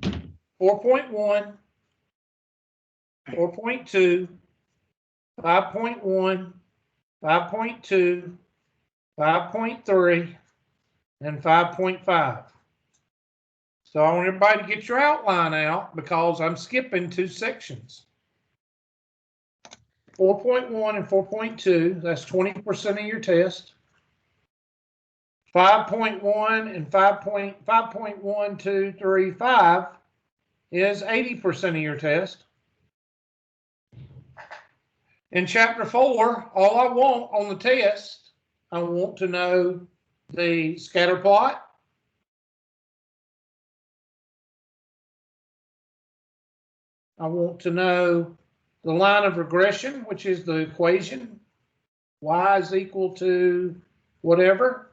4.1, 4.2, 5.1, 5.2, 5.3, and 5.5. So I want everybody to get your outline out because I'm skipping 2 sections. 4.1 and 4.2, that's 20% of your test. 5.1 and 5.1235 is 80% of your test. In chapter 4, all I want on the test, I want to know the scatter plot, I want to know the line of regression, which is the equation, y is equal to whatever.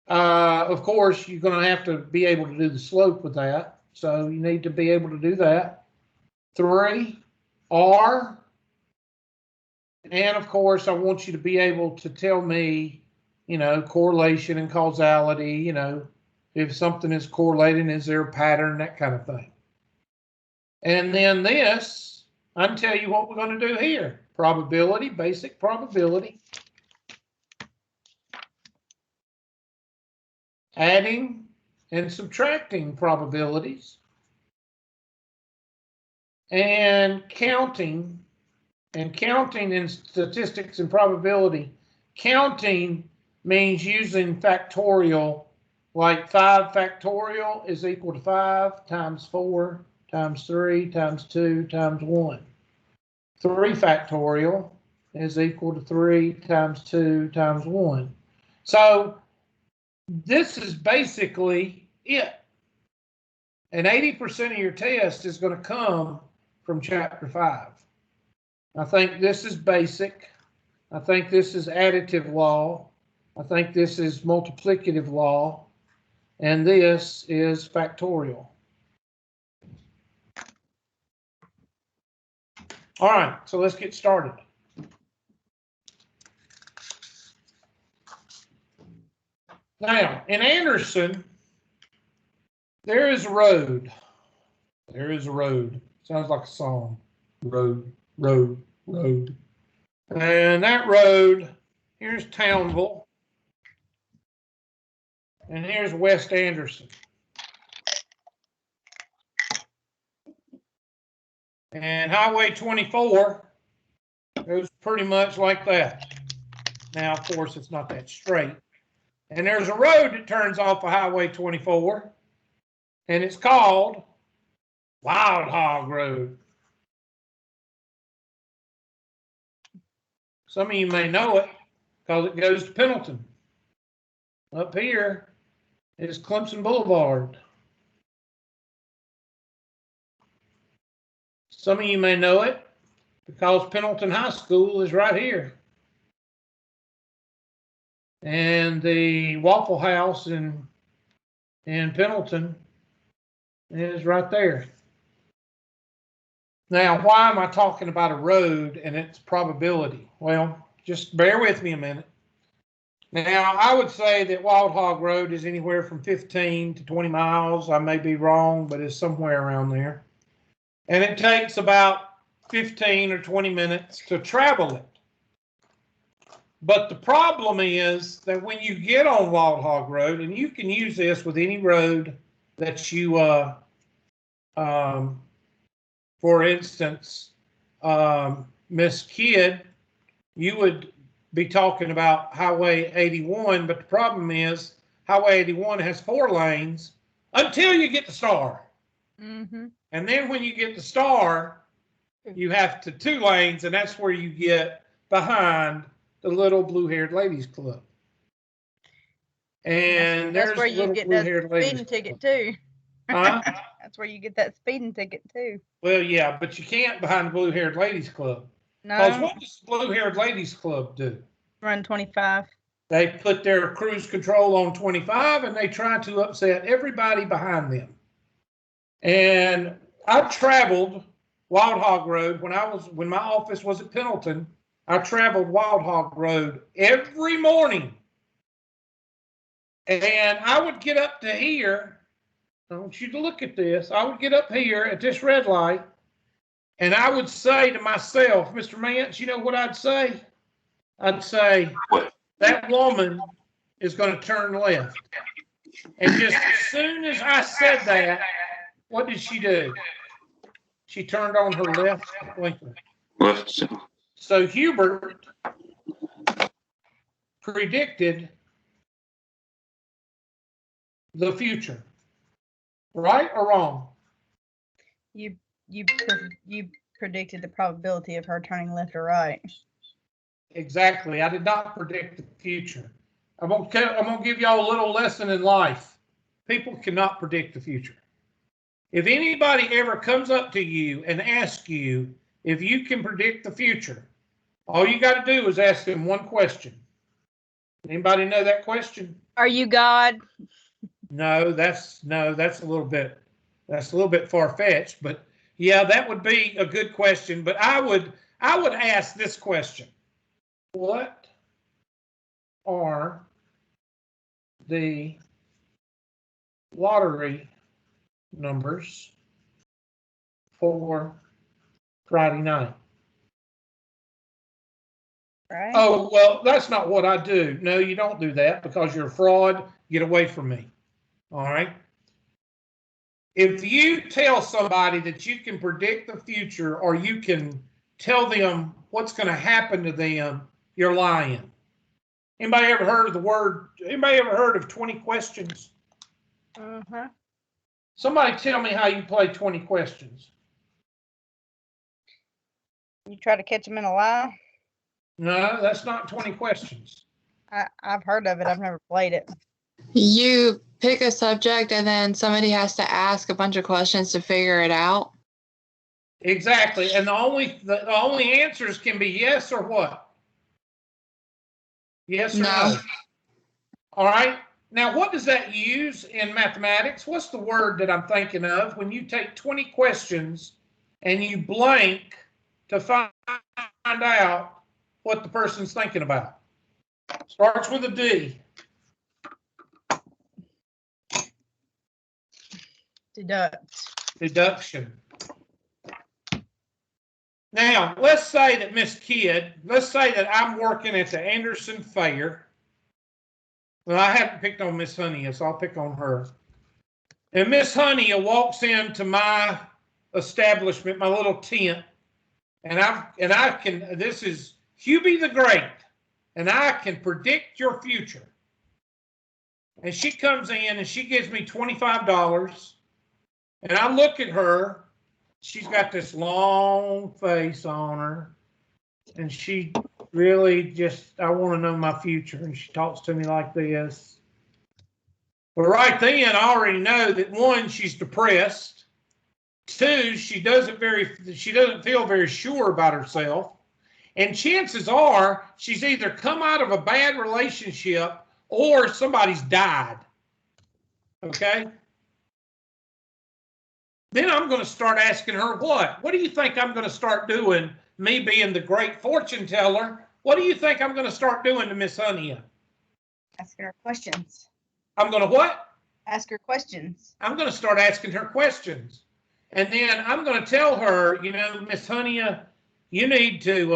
Of course, you're going to have to be able to do the slope with that. So you need to be able to do that. 3, R. And of course, I want you to be able to tell me, you know, correlation and causality, you know, if something is correlating, is there a pattern, that kind of thing. And then this, I can tell you what we're going to do here. Probability, basic probability. Adding and subtracting probabilities. And counting in statistics and probability. Counting means using factorial, like 5 factorial is equal to 5 times 4 times 3 times 2 times 1. 3 factorial is equal to 3 times 2 times 1. So this is basically it. And 80% of your test is going to come from chapter 5. I think this is basic. I think this is additive law. I think this is multiplicative law. And this is factorial. All right, so let's get started. Now, in Anderson, there is a road. There is a road. Sounds like a song. Road, road, road. And that road, here's Townville. And here's West Anderson. And Highway 24 goes pretty much like that. Now, of course, it's not that straight. And there's a road that turns off of Highway 24, and it's called Wild Hog Road. Some of you may know it because it goes to Pendleton. Up here is Clemson Boulevard. Some of you may know it because Pendleton High School is right here. And the Waffle House in Pendleton is right there. Now, why am I talking about a road and its probability? Well, just bear with me a minute. Now, I would say that Wild Hog Road is anywhere from 15 to 20 miles. I may be wrong, but it's somewhere around there. And it takes about 15 or 20 minutes to travel it. But the problem is that when you get on Wild Hog Road, and you can use this with any road that you, for instance, Miss Kidd, you would be talking about Highway 81, but the problem is Highway 81 has 4 lanes until you get to Star. Mm-hmm. And then when you get to Star, you have to 2 lanes, and that's where you get behind the Little Blue-Haired Ladies Club. And that's where you get that speeding ticket too. Huh? That's where you get that speeding ticket too. Well, yeah, but you can't behind the Blue-Haired Ladies Club. No. Because what does the Blue-Haired Ladies Club do? Run 25. They put their cruise control on 25, and they try to upset everybody behind them. And I traveled Wild Hog Road when my office was at Pendleton. I traveled Wild Hog Road every morning. And I would get up to here, I want you to look at this. I would get up here at this red light, and I would say to myself, Mr. Mance, you know what I'd say? I'd say, that woman is going to turn left. And just as soon as I said that, what did she do? She turned on her left blinker. So Hubert predicted the future. Right or wrong? You predicted the probability of her turning left or right. Exactly. I did not predict the future. I'm gonna give y'all a little lesson in life. People cannot predict the future. If anybody ever comes up to you and asks you if you can predict the future, all you got to do is ask them one question. Anybody know that question? Are you God? No, that's a little bit far-fetched, but yeah, that would be a good question. But I would ask this question: what are the lottery numbers for Friday night? Right. Oh, well, that's not what I do. No, you don't do that because you're a fraud. Get away from me. All right. If you tell somebody that you can predict the future or you can tell them what's going to happen to them, you're lying. Anybody ever heard of 20 questions? Uh-huh. Somebody tell me how you play 20 questions. You try to catch them in a lie? No, that's not 20 questions. I've heard of it. I've never played it. You pick a subject and then somebody has to ask a bunch of questions to figure it out. Exactly. And the only answers can be yes or what? Yes or no. All right. Now, what does that use in mathematics? What's the word that I'm thinking of when you take 20 questions and you blank to find out what the person's thinking about? Starts with a D. Deduction. Now, let's say that I'm working at the Anderson Fair. Well, I haven't picked on Miss Honia, so I'll pick on her. And Miss Honia walks into my establishment, my little tent, and I can, this is Hubie the Great, and I can predict your future. And she comes in and she gives me $25, and I look at her. She's got this long face on her, and she really just, I want to know my future, and she talks to me like this. Well, right then, I already know that 1, she's depressed. 2, she doesn't feel very sure about herself, and chances are she's either come out of a bad relationship or somebody's died. Okay. Then I'm going to start asking her what? What do you think I'm going to start doing, me being the great fortune teller? What do you think I'm going to start doing to Miss Honia? Asking her questions. I'm going to what? Ask her questions. I'm going to start asking her questions. And then I'm going to tell her, you know, Miss Honia, you need to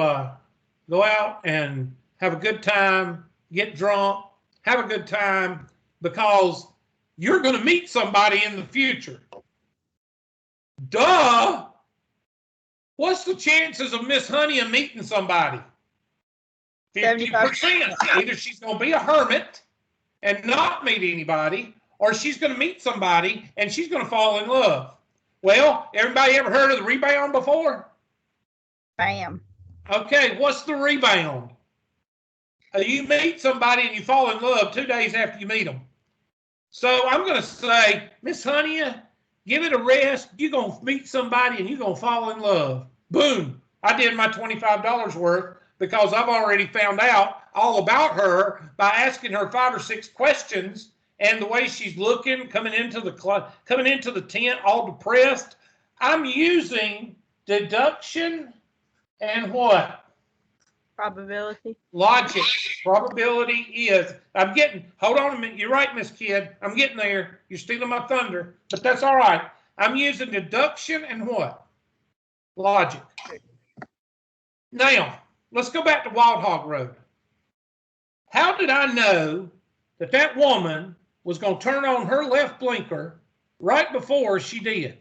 go out and have a good time, get drunk, have a good time, because you're going to meet somebody in the future. Duh! What's the chances of Miss Honia meeting somebody? 50%. Either she's going to be a hermit and not meet anybody, or she's going to meet somebody and she's going to fall in love. Well, everybody ever heard of the rebound before? Bam. Okay, what's the rebound? You meet somebody and you fall in love 2 days after you meet them. So I'm going to say, Miss Honia, give it a rest. You're going to meet somebody and you're going to fall in love. Boom. I did my $25 worth because I've already found out all about her by asking her 5 or 6 questions, and the way she's looking, coming into the tent all depressed. I'm using deduction and what? Probability. Logic. Probability is, hold on a minute. You're right, Miss Kidd. I'm getting there. You're stealing my thunder, but that's all right. I'm using deduction and what? Logic. Now, let's go back to Wild Hog Road. How did I know that that woman was going to turn on her left blinker right before she did?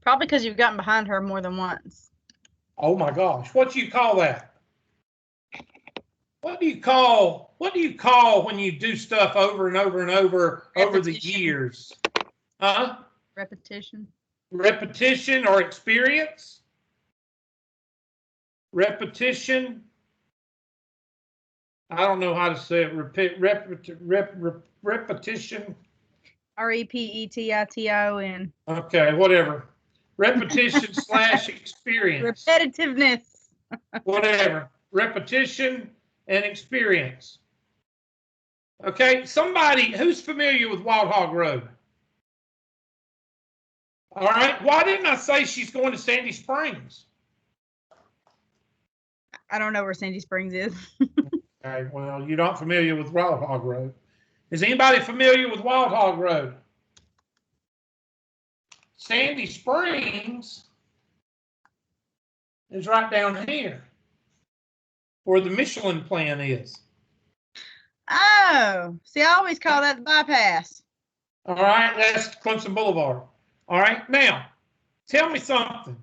Probably because you've gotten behind her more than once. Oh my gosh, what do you call that? What do you call when you do stuff over and over and over the years? Huh? Repetition. Repetition or experience? Repetition. I don't know how to say it. Repetition. REPETITION. Okay, whatever. Repetition / experience. Repetitiveness. Whatever. Repetition and experience. Okay, somebody who's familiar with Wild Hog Road. All right, why didn't I say she's going to Sandy Springs? I don't know where Sandy Springs is. Okay, well, you're not familiar with Wild Hog Road. Is anybody familiar with Wild Hog Road? Sandy Springs is right down here where the Michelin plant is. Oh, see, I always call that the bypass. All right, that's Clemson Boulevard. All right, now, tell me something.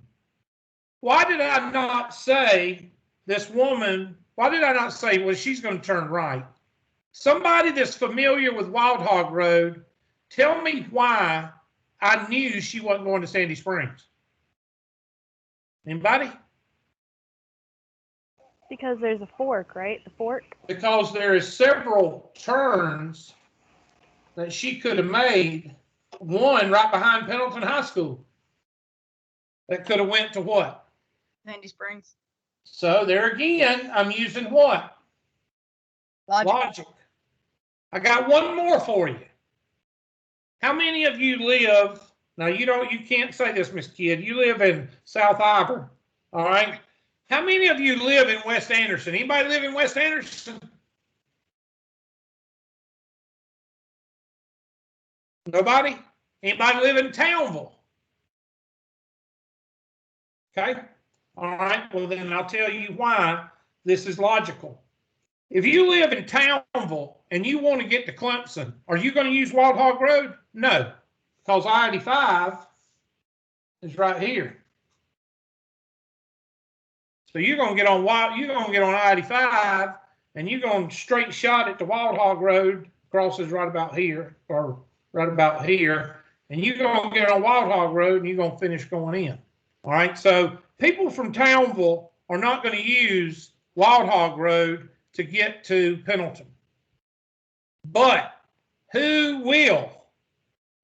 Why did I not say this woman, why did I not say, well, she's going to turn right? Somebody that's familiar with Wild Hog Road, tell me why I knew she wasn't going to Sandy Springs. Anybody? Because there's a fork, right? The fork? Because there is several turns that she could have made, one right behind Pendleton High School. That could have went to what? Sandy Springs. So there again, I'm using what? Logic. I got one more for you. How many of you live, now you can't say this, Miss Kidd, you live in South Auburn, all right? How many of you live in West Anderson? Anybody live in West Anderson? Nobody? Anybody live in Townville? Okay. All right. Well, then I'll tell you why this is logical. If you live in Townville and you want to get to Clemson, are you going to use Wild Hog Road? No, because I-85 is right here. So you're going to get on I-85 and you're going straight shot at the Wild Hog Road, crosses right about here or right about here, and you're going to get on Wild Hog Road and you're going to finish going in. All right, so people from Townville are not going to use Wild Hog Road to get to Pendleton. But who will?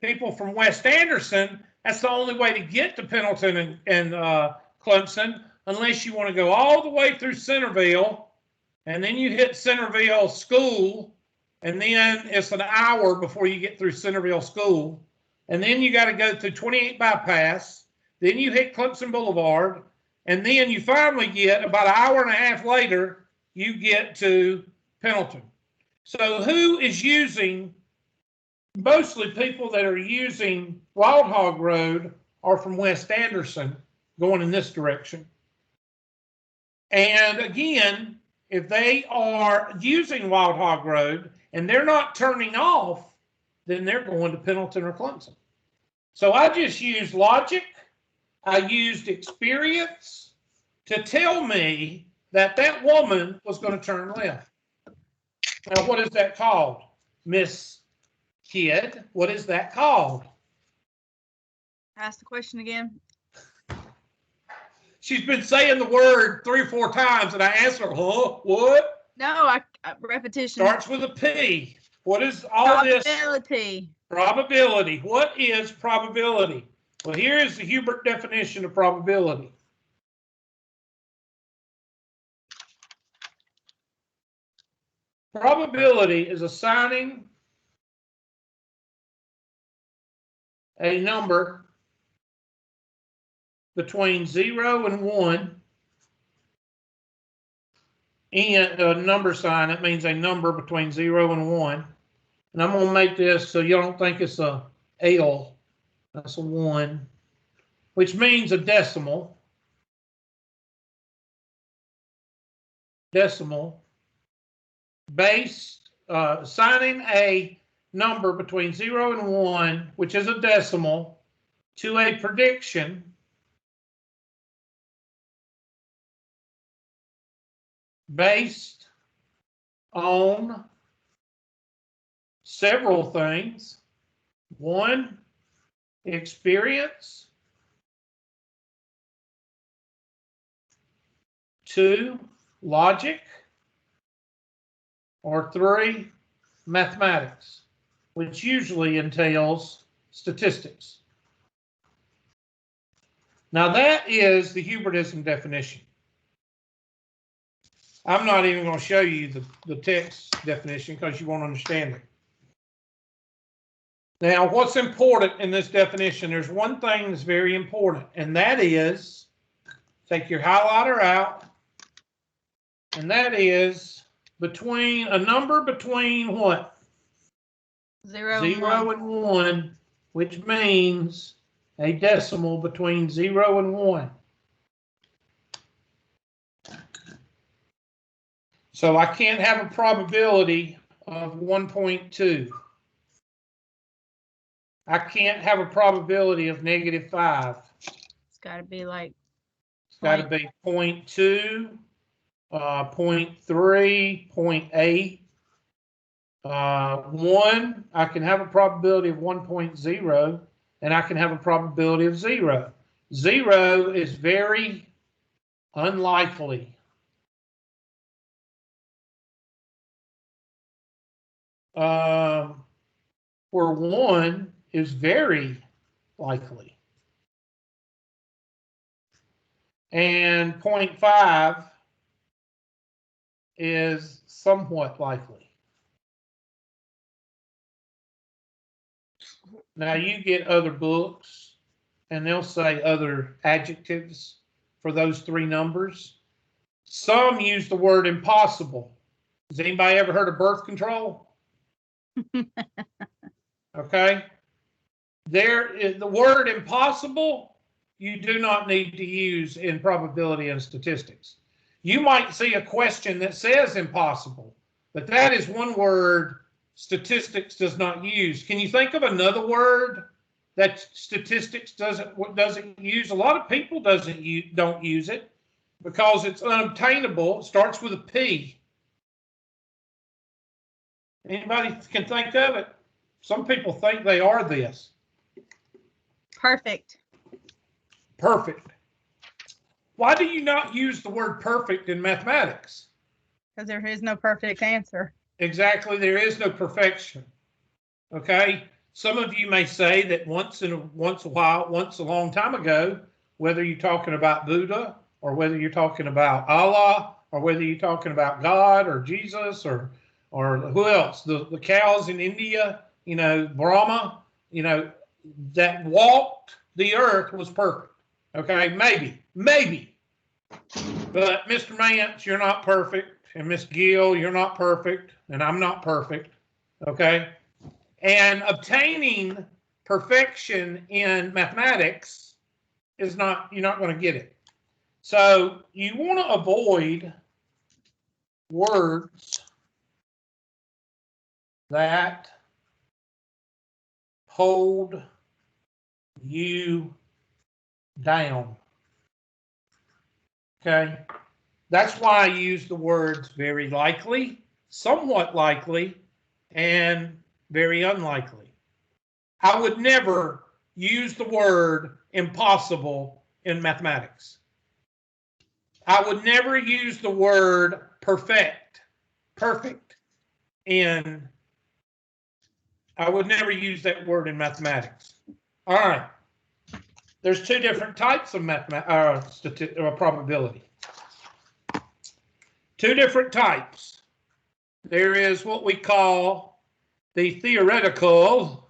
People from West Anderson, that's the only way to get to Pendleton and Clemson, unless you want to go all the way through Centerville, and then you hit Centerville School, and then it's an hour before you get through Centerville School, and then you got to go through 28 Bypass, then you hit Clemson Boulevard, and then you finally get, about an hour and a half later, you get to Pendleton. So who is using, mostly people that are using Wild Hog Road are from West Anderson going in this direction. And again, if they are using Wild Hog Road and they're not turning off, then they're going to Pendleton or Clemson. So I just used logic. I used experience to tell me that that woman was going to turn left. Now, what is that called, Miss Kidd? What is that called? Ask the question again. She's been saying the word 3 or 4 times, and I asked her, huh? What? No, repetition. Starts with a P. What is all this? Probability. Probability. What is probability? Well, here is the Hubert definition of probability. Probability is assigning a number between 0 and 1 and a number sign, that means a number between 0 and 1. And I'm going to make this so you don't think it's a L. That's a 1, which means a decimal. Decimal. Base, assigning a number between 0 and 1, which is a decimal, to a prediction based on several things. 1, experience. 2, logic. Or 3, mathematics, which usually entails statistics. Now that is the Hubertism definition. I'm not even going to show you the text definition because you won't understand it. Now, what's important in this definition, there's one thing that's very important, and that is, take your highlighter out, and that is between a number between what? 0 and 1, which means a decimal between 0 and 1. So I can't have a probability of 1.2. I can't have a probability of -5. It's got to be like. It's got to be 0.2, 0.3, 0.8. 1, I can have a probability of 1.0, and I can have a probability of 0. 0 is very unlikely. Where 1 is very likely. And 0.5 is somewhat likely. Now you get other books and they'll say other adjectives for those 3 numbers. Some use the word impossible. Has anybody ever heard of birth control? Okay. The word impossible, you do not need to use in probability and statistics. You might see a question that says impossible, but that is one word statistics does not use. Can you think of another word that statistics doesn't use? A lot of people don't use it because it's unobtainable. It starts with a P. Anybody can think of it? Some people think they are this. Perfect. Perfect. Why do you not use the word perfect in mathematics? Because there is no perfect answer. Exactly, there is no perfection. Okay, some of you may say that once a long time ago, whether you're talking about Buddha or whether you're talking about Allah or whether you're talking about God or Jesus or who else, the cows in India, you know, Brahma, you know, that walked the earth was perfect. Okay, maybe. But Mr. Mance, you're not perfect. And Miss Gill, you're not perfect. And I'm not perfect. Okay. And obtaining perfection in mathematics is not, you're not going to get it. So you want to avoid words that hold you down. Okay. That's why I use the words very likely, somewhat likely, and very unlikely. I would never use the word impossible in mathematics. I would never use the word perfect in, I would never use that word in mathematics. All right. There's 2 different types of probability. 2 different types. There is what we call the theoretical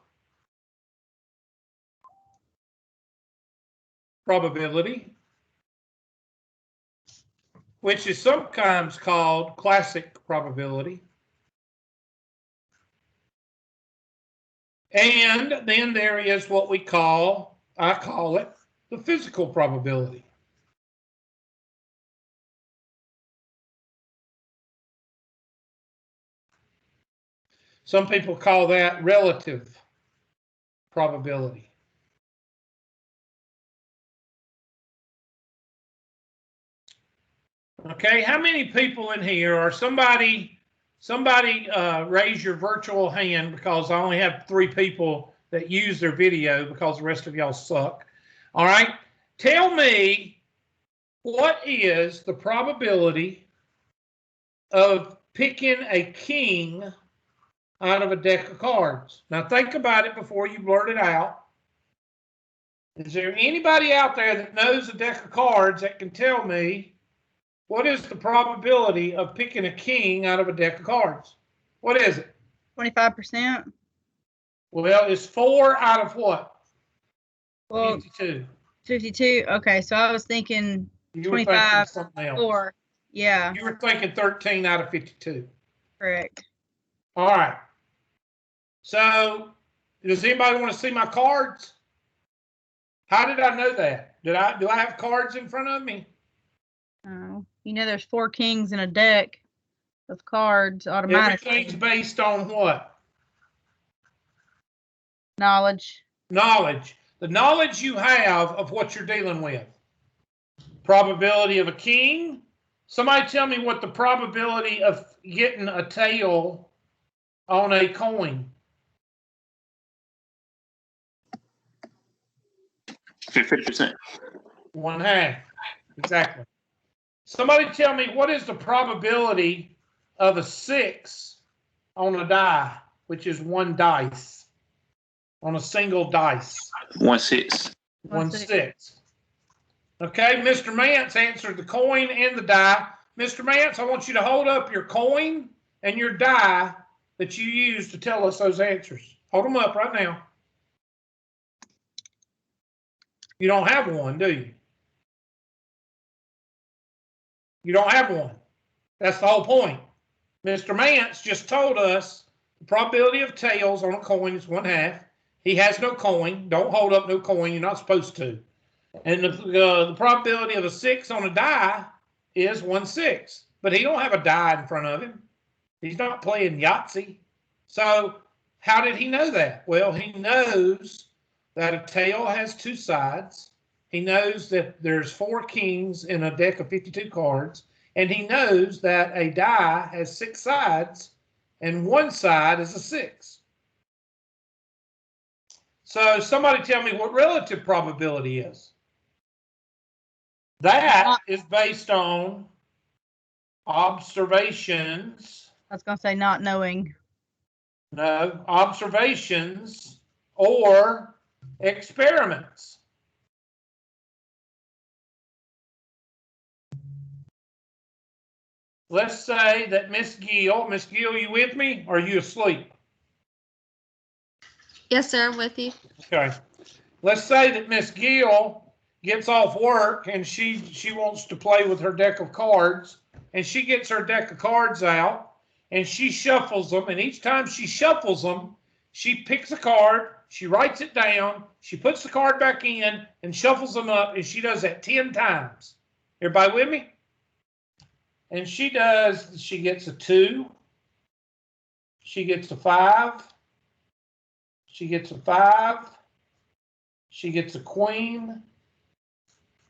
probability, which is sometimes called classic probability. And then there is what I call it, the physical probability. Some people call that relative probability. Okay, how many people in here, or somebody raise your virtual hand, because I only have 3 people that use their video because the rest of y'all suck. All right, tell me, what is the probability of picking a king out of a deck of cards? Now think about it before you blurt it out. Is there anybody out there that knows a deck of cards that can tell me what is the probability of picking a king out of a deck of cards? What is it? 25%. Well, it's 4 out of what? Well, 52. 52. Okay, so I was thinking You were 25, thinking something else. 4. Yeah, You were thinking 13 out of 52. correct. All right. So, does anybody want to see my cards? How did I know that? Do I have cards in front of me? Oh, you know, there's 4 kings in a deck of cards automatically. Everything's based on what? Knowledge. Knowledge. The knowledge you have of what you're dealing with. Probability of a king. Somebody tell me what the probability of getting a tail on a coin. 50%. 1/2. Exactly. Somebody tell me, what is the probability of a 6 on a die, which is 1 dice, on a single dice? 1/6. 1/6. Okay, Mr. Mance answered the coin and the die. Mr. Mance, I want you to hold up your coin and your die that you used to tell us those answers. Hold them up right now. You don't have one, do you? You don't have one. That's the whole point. Mr. Mance just told us the probability of tails on a coin is 1/2. He has no coin. Don't hold up no coin. You're not supposed to. And the probability of a 6 on a die is 1/6. But he don't have a die in front of him. He's not playing Yahtzee. So how did he know that? Well, he knows that a tail has 2 sides. He knows that there's 4 kings in a deck of 52 cards. And he knows that a die has 6 sides, and 1 side is a 6. So somebody tell me what relative probability is. That is based on observations. I was going to say not knowing. No, observations or experiments. Let's say that Miss Gill, you with me? Or are you asleep? Yes, sir, I'm with you. Okay. Let's say that Miss Gill gets off work and she wants to play with her deck of cards, and she gets her deck of cards out and she shuffles them, and each time she shuffles them, she picks a card, she writes it down, she puts the card back in and shuffles them up, and she does that 10 times. Everybody with me? And she gets a 2, she gets a 5, she gets a 5, she gets a queen,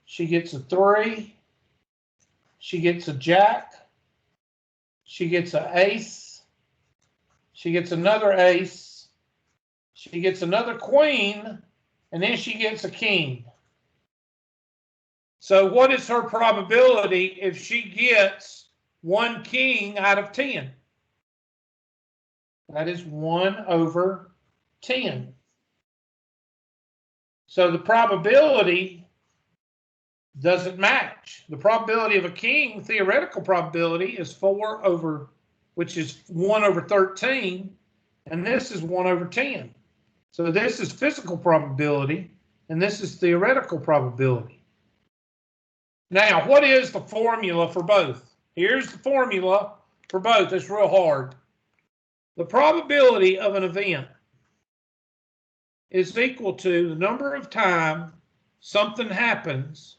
she gets a 3, she gets a jack, she gets an ace, she gets another ace, she gets another queen, and then she gets a king. So what is her probability if she gets 1 king out of 10? That is 1/10. So the probability doesn't match. The probability of a king, theoretical probability, is 4/, which is 1/13, and this is 1/10. So this is physical probability, and this is theoretical probability. Now, what is the formula for both? Here's the formula for both. It's real hard. The probability of an event is equal to the number of times something happens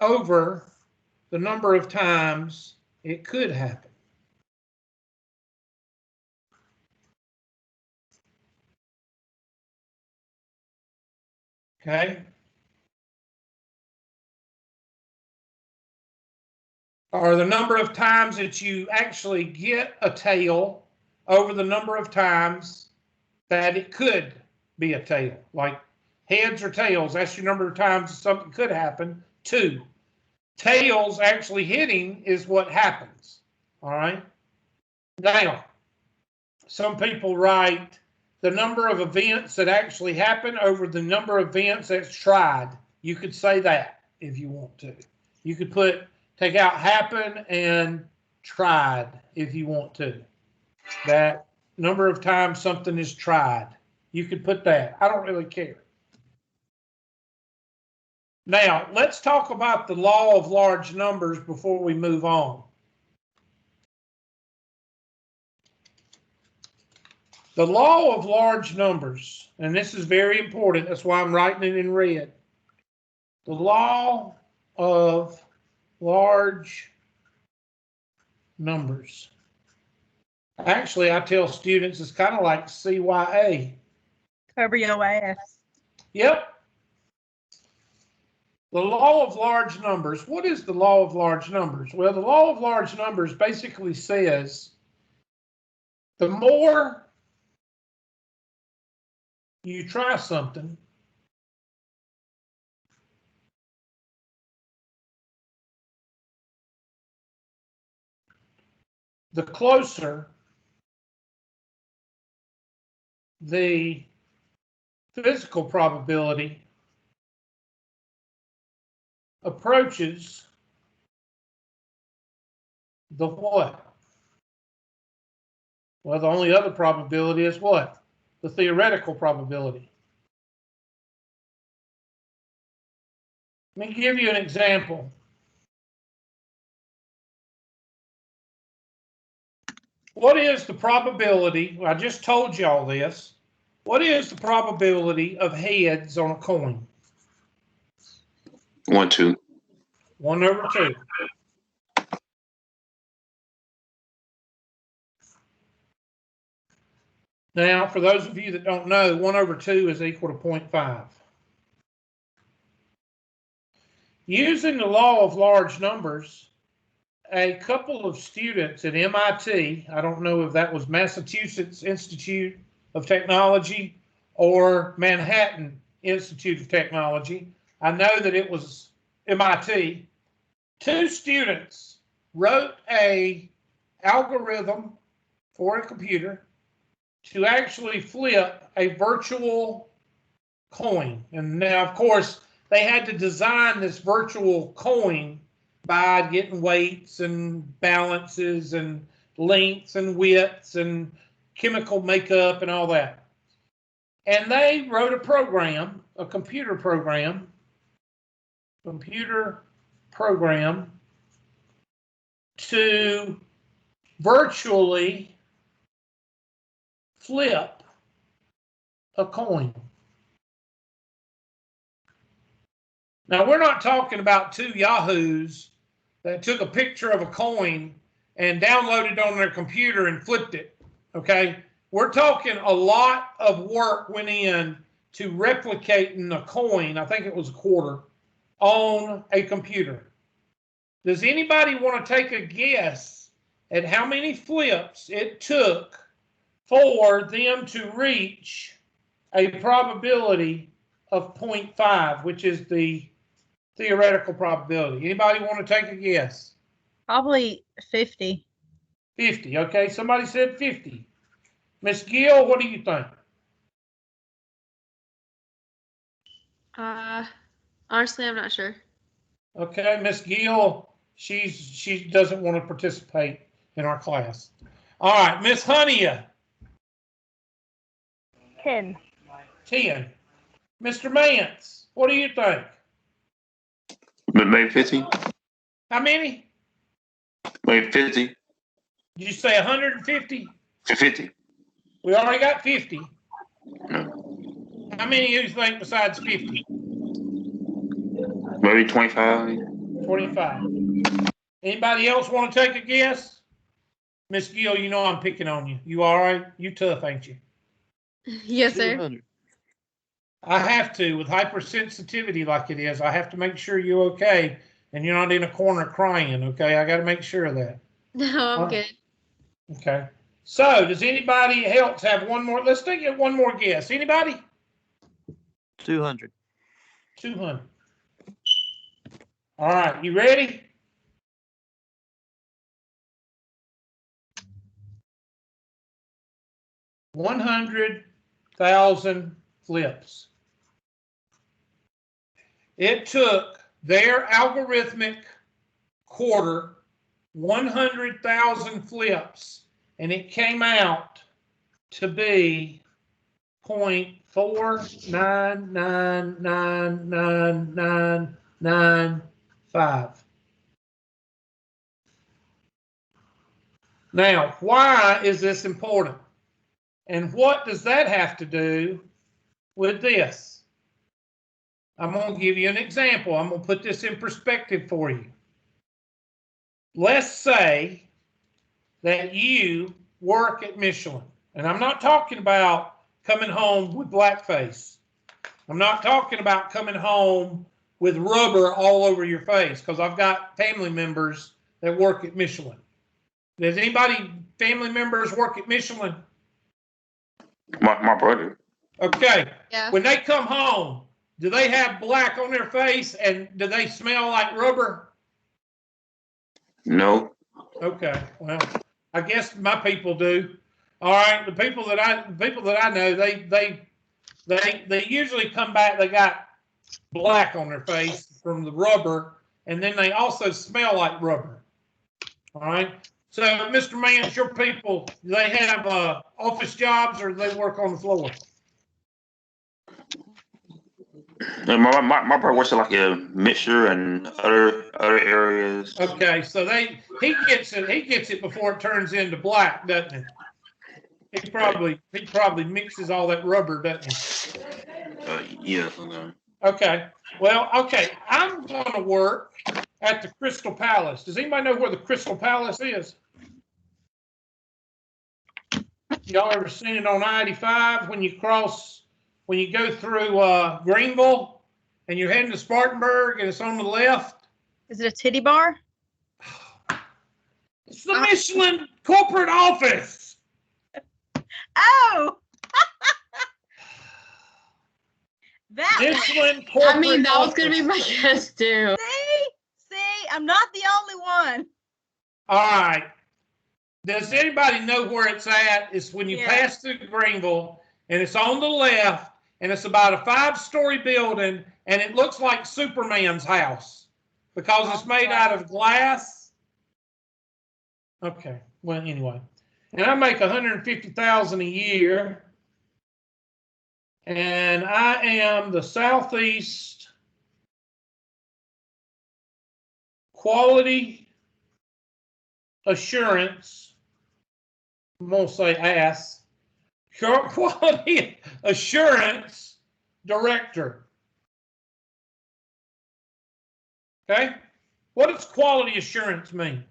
over the number of times it could happen. Okay? Or the number of times that you actually get a tail over the number of times that it could be a tail. Like heads or tails, that's your number of times something could happen. 2. Tails actually hitting is what happens. All right? Now, some people write the number of events that actually happen over the number of events that's tried. You could say that if you want to. You could take out happen and tried if you want to. That number of times something is tried. You could put that. I don't really care. Now, let's talk about the law of large numbers before we move on. The law of large numbers, and this is very important, that's why I'm writing it in red. The law of large numbers. Actually, I tell students it's kind of like CYA. Cover your ass. Yep. The law of large numbers. What is the law of large numbers? Well, the law of large numbers basically says the more you try something, the closer the physical probability approaches the what? Well, the only other probability is what? The theoretical probability. Let me give you an example. What is the probability? I just told you all this. What is the probability of heads on a coin? 1, 2. 1 over 2. Now, for those of you that don't know, 1 over 2 is equal to 0.5. Using the law of large numbers, a couple of students at MIT, I don't know if that was Massachusetts Institute of Technology or Manhattan Institute of Technology. I know that it was MIT. 2 students wrote an algorithm for a computer to actually flip a virtual coin. And now, of course, they had to design this virtual coin by getting weights and balances and lengths and widths and chemical makeup and all that. And they wrote a program, a computer program to virtually flip a coin. Now, we're not talking about 2 yahoos that took a picture of a coin and downloaded it on their computer and flipped it, okay? We're talking a lot of work went in to replicating a coin, I think it was a quarter, on a computer. Does anybody want to take a guess at how many flips it took for them to reach a probability of 0.5, which is the theoretical probability? Anybody want to take a guess? Probably 50. 50, okay. Somebody said 50. Miss Gill, what do you think? Honestly, I'm not sure. Okay, Miss Gill, she doesn't want to participate in our class. All right, Miss Honia. 10. 10. Mr. Mance, what do you think? But maybe 50. How many? Maybe 50. Did you say 150? 50. We already got 50. No. How many you think besides 50? Maybe 25. 25. Anybody else want to take a guess? Miss Gill, you know I'm picking on you. You all right? You tough, ain't you? Yes, sir. 200. I have to, with hypersensitivity like it is, I have to make sure you're okay and you're not in a corner crying, okay? I got to make sure of that. No, I'm Oh. good. Okay. So, does anybody else have one more? Let's take it one more guess. Anybody? 200. 200. All right, you ready? $100,000 flips. It took their algorithmic quarter 100,000 flips, and it came out to be 0.999999995. Now, why is this important? And what does that have to do with this? I'm going to give you an example. I'm going to put this in perspective for you. Let's say that you work at Michelin, and I'm not talking about coming home with blackface. I'm not talking about coming home with rubber all over your face, because I've got family members that work at Michelin. Does anybody, family members, work at Michelin? My brother. Okay. Yeah. When they come home, do they have black on their face, and do they smell like rubber? No. Okay. Well, I guess my people do. All right. The people that I know, they usually come back. They got black on their face from the rubber, and then they also smell like rubber. All right. So, Mr. Mance, your people, do they have office jobs, or do they work on the floor? And my brother works at like a mixture and other areas. Okay, so he gets it before it turns into black, doesn't he? He probably mixes all that rubber, doesn't he? Yeah. Okay. Well, okay. I'm going to work at the Crystal Palace. Does anybody know where the Crystal Palace is? Y'all ever seen it on I-85 when you go through Greenville and you're heading to Spartanburg and it's on the left? Is it a titty bar? It's the Michelin corporate office. Oh! That one. Michelin corporate I mean, that was going to be office. my guess too. See, I'm not the only one. All right. Does anybody know where it's at? It's when you Yeah. pass through Greenville, and it's on the left, and it's about a 5-story building, and it looks like Superman's house because it's made out of glass. Okay. Well, anyway, and I make $150,000 a year, and I am the Southeast Quality Assurance. I'm going to say ASS, Quality Assurance Director. Okay? What does quality assurance mean?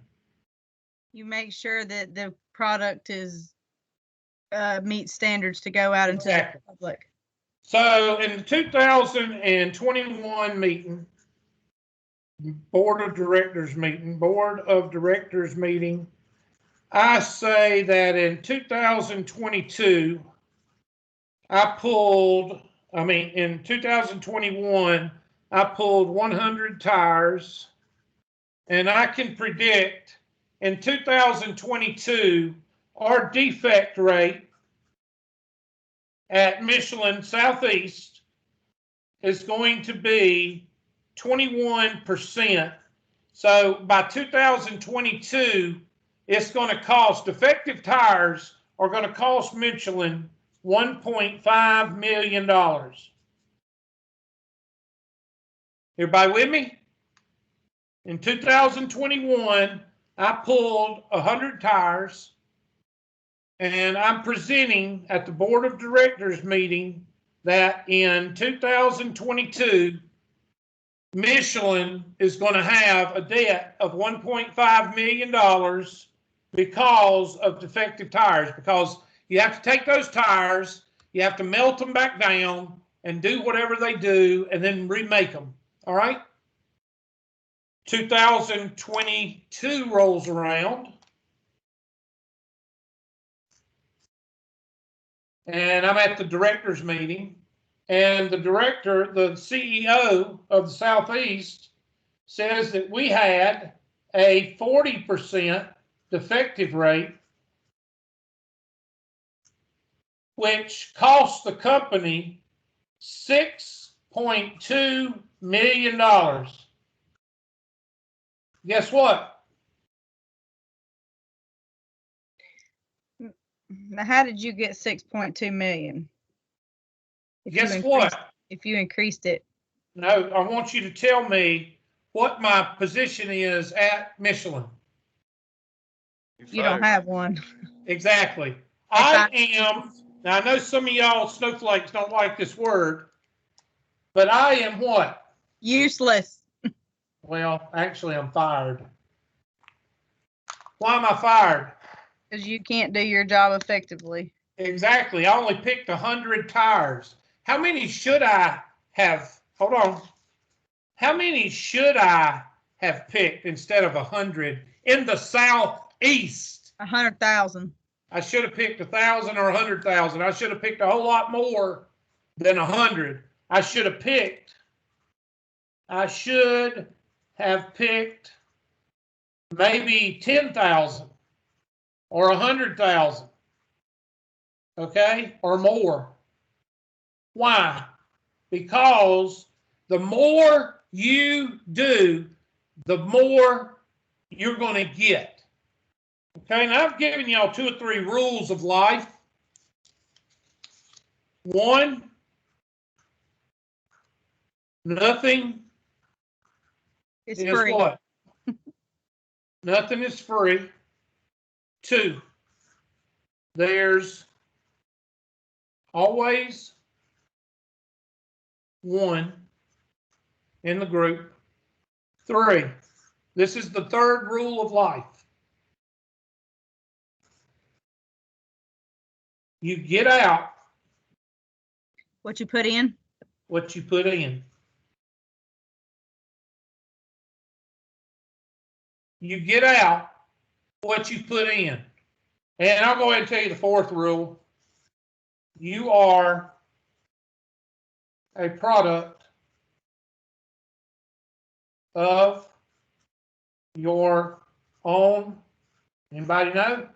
You make sure that the product is meets standards to go out into Exactly. the public. So in the 2021 meeting, Board of Directors meeting, I say that in 2022, in 2021, I pulled 100 tires, and I can predict in 2022, our defect rate at Michelin Southeast is going to be 21%. So by 2022, it's going to cost, defective tires are going to cost Michelin $1.5 million. Everybody with me? In 2021, I pulled 100 tires, and I'm presenting at the board of directors meeting that in 2022, Michelin is going to have a debt of $1.5 million because of defective tires, because you have to take those tires, you have to melt them back down and do whatever they do and then remake them. All right. 2022 rolls around, and I'm at the directors meeting, and the director, the CEO of the Southeast, says that we had a 40% defective rate, which cost the company $6.2 million. Guess what? Now, how did you get 6.2 million? Guess what? If you increased it. No, I want you to tell me what my position is at Michelin. You don't have one. Exactly. I am, now I know some of y'all snowflakes don't like this word, but I am what? Useless. Well, actually, I'm fired. Why am I fired? Because you can't do your job effectively. Exactly. I only picked 100 tires. How many should I have? Hold on. How many should I have picked instead of 100 in the Southeast? 100,000. I should have picked 1,000 or 100,000. I should have picked a whole lot more than 100. I should have picked maybe 10,000 or 100,000. Okay, or more. Why? Because the more you do, the more you're going to get. Okay, and I've given y'all 2 or 3 rules of life. One, nothing It's is free. what? Nothing is free. 2, there's always one in the group. 3, this is the 3rd rule of life. You get out What you put in? what you put in. You get out what you put in. And I'll go ahead and tell you the 4th rule. You are a product of your own, anybody know?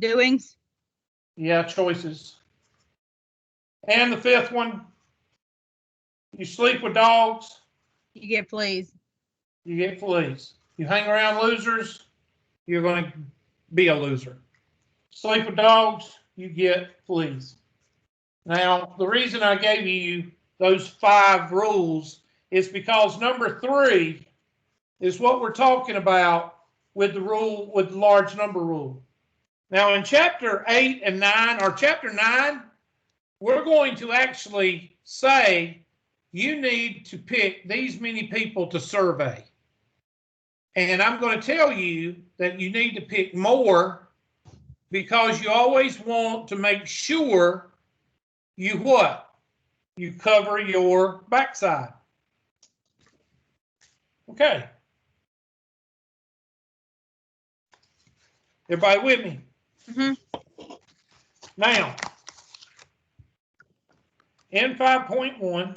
Doings? Yeah, choices. And the 5th one, you sleep with dogs, You get fleas. you get fleas. You hang around losers, you're going to be a loser. Sleep with dogs, you get fleas. Now, the reason I gave you those 5 rules is because number 3 is what we're talking about with the rule, with the large number rule. Now, in chapter 8 and 9, or chapter 9, we're going to actually say you need to pick these many people to survey. And I'm going to tell you that you need to pick more because you always want to make sure you what? You cover your backside. Okay. Everybody with me? Mm-hmm. Now, in 5.1,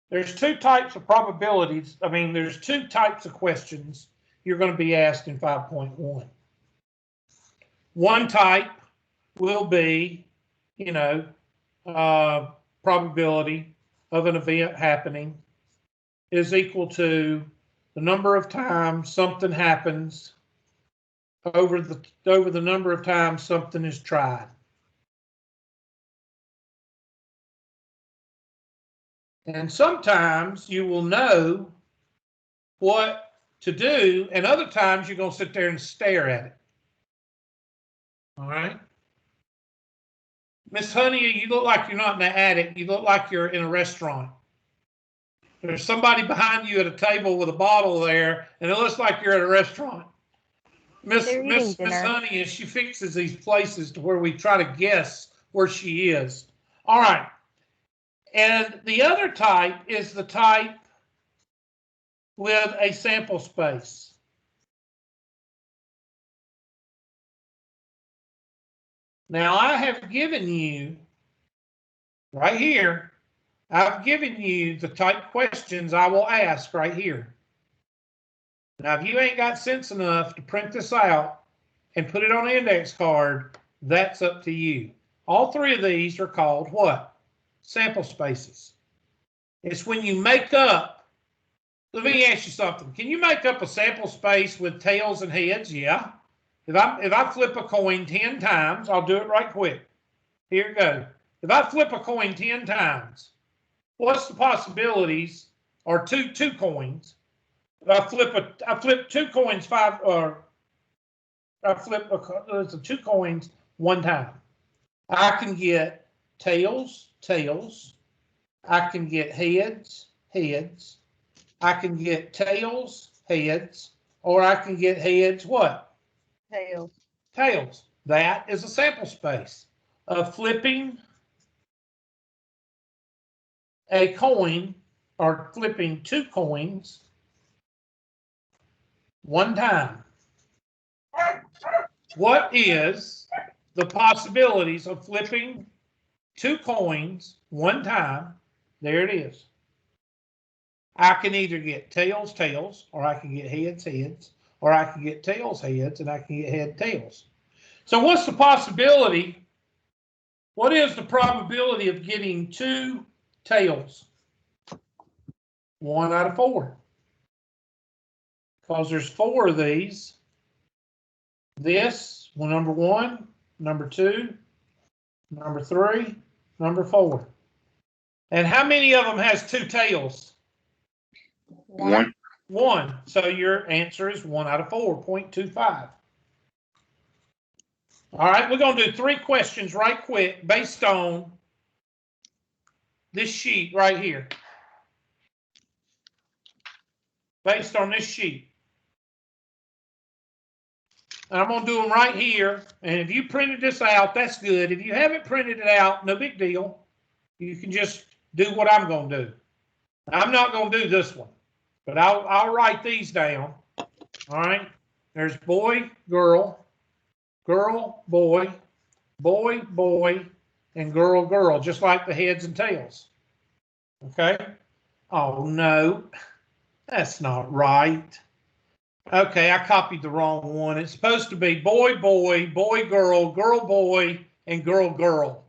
there's 2 types of probabilities. I mean, there's 2 types of questions you're going to be asked in 5.1. One type will be, probability of an event happening is equal to the number of times something happens over the number of times something is tried. And sometimes you will know what to do, and other times you're going to sit there and stare at it. All right? Miss Honey, you look like you're not in the attic. You look like you're in a restaurant. There's somebody behind you at a table with a bottle there, and it looks like you're at a restaurant. Miss Honey, she fixes these places to where we try to guess where she is. All right. And the other type is the type with a sample space. Now, I have given you, right here, I've given you the type questions I will ask right here. Now, if you ain't got sense enough to print this out and put it on an index card, that's up to you. All three of these are called what? Sample spaces. It's when you make up, let me ask you something. Can you make up a sample space with tails and heads? Yeah. If I flip a coin 10 times, I'll do it right quick. Here it goes. If I flip a coin 10 times, what's the possibilities, or two coins? If I flip two coins two coins one time. I can get tails. I can get heads. I can get tails, heads, or I can get heads, what? Tails. That is a sample space of flipping a coin or flipping two coins one time. What is the possibilities of flipping two coins one time? There it is. I can either get tails, or I can get heads, or I can get tails, heads, and I can get tails. So what's the possibility? What is the probability of getting two tails? 1 out of 4. Because there's 4 of these. This, well, number 1, number 2, number 3, number 4. And how many of them has 2 tails? 1. 1. So your answer is 1 out of 4, 0.25. All right, we're going to do 3 questions right quick based on this sheet right here. Based on this sheet. And I'm going to do them right here. And if you printed this out, that's good. If you haven't printed it out, no big deal. You can just do what I'm going to do. I'm not going to do this one, but I'll write these down. All right. There's boy, girl, girl, boy, boy, boy, and girl, girl, just like the heads and tails. Okay. Oh, no, that's not right. Okay, I copied the wrong one. It's supposed to be boy, boy, boy, girl, girl, boy, and girl, girl.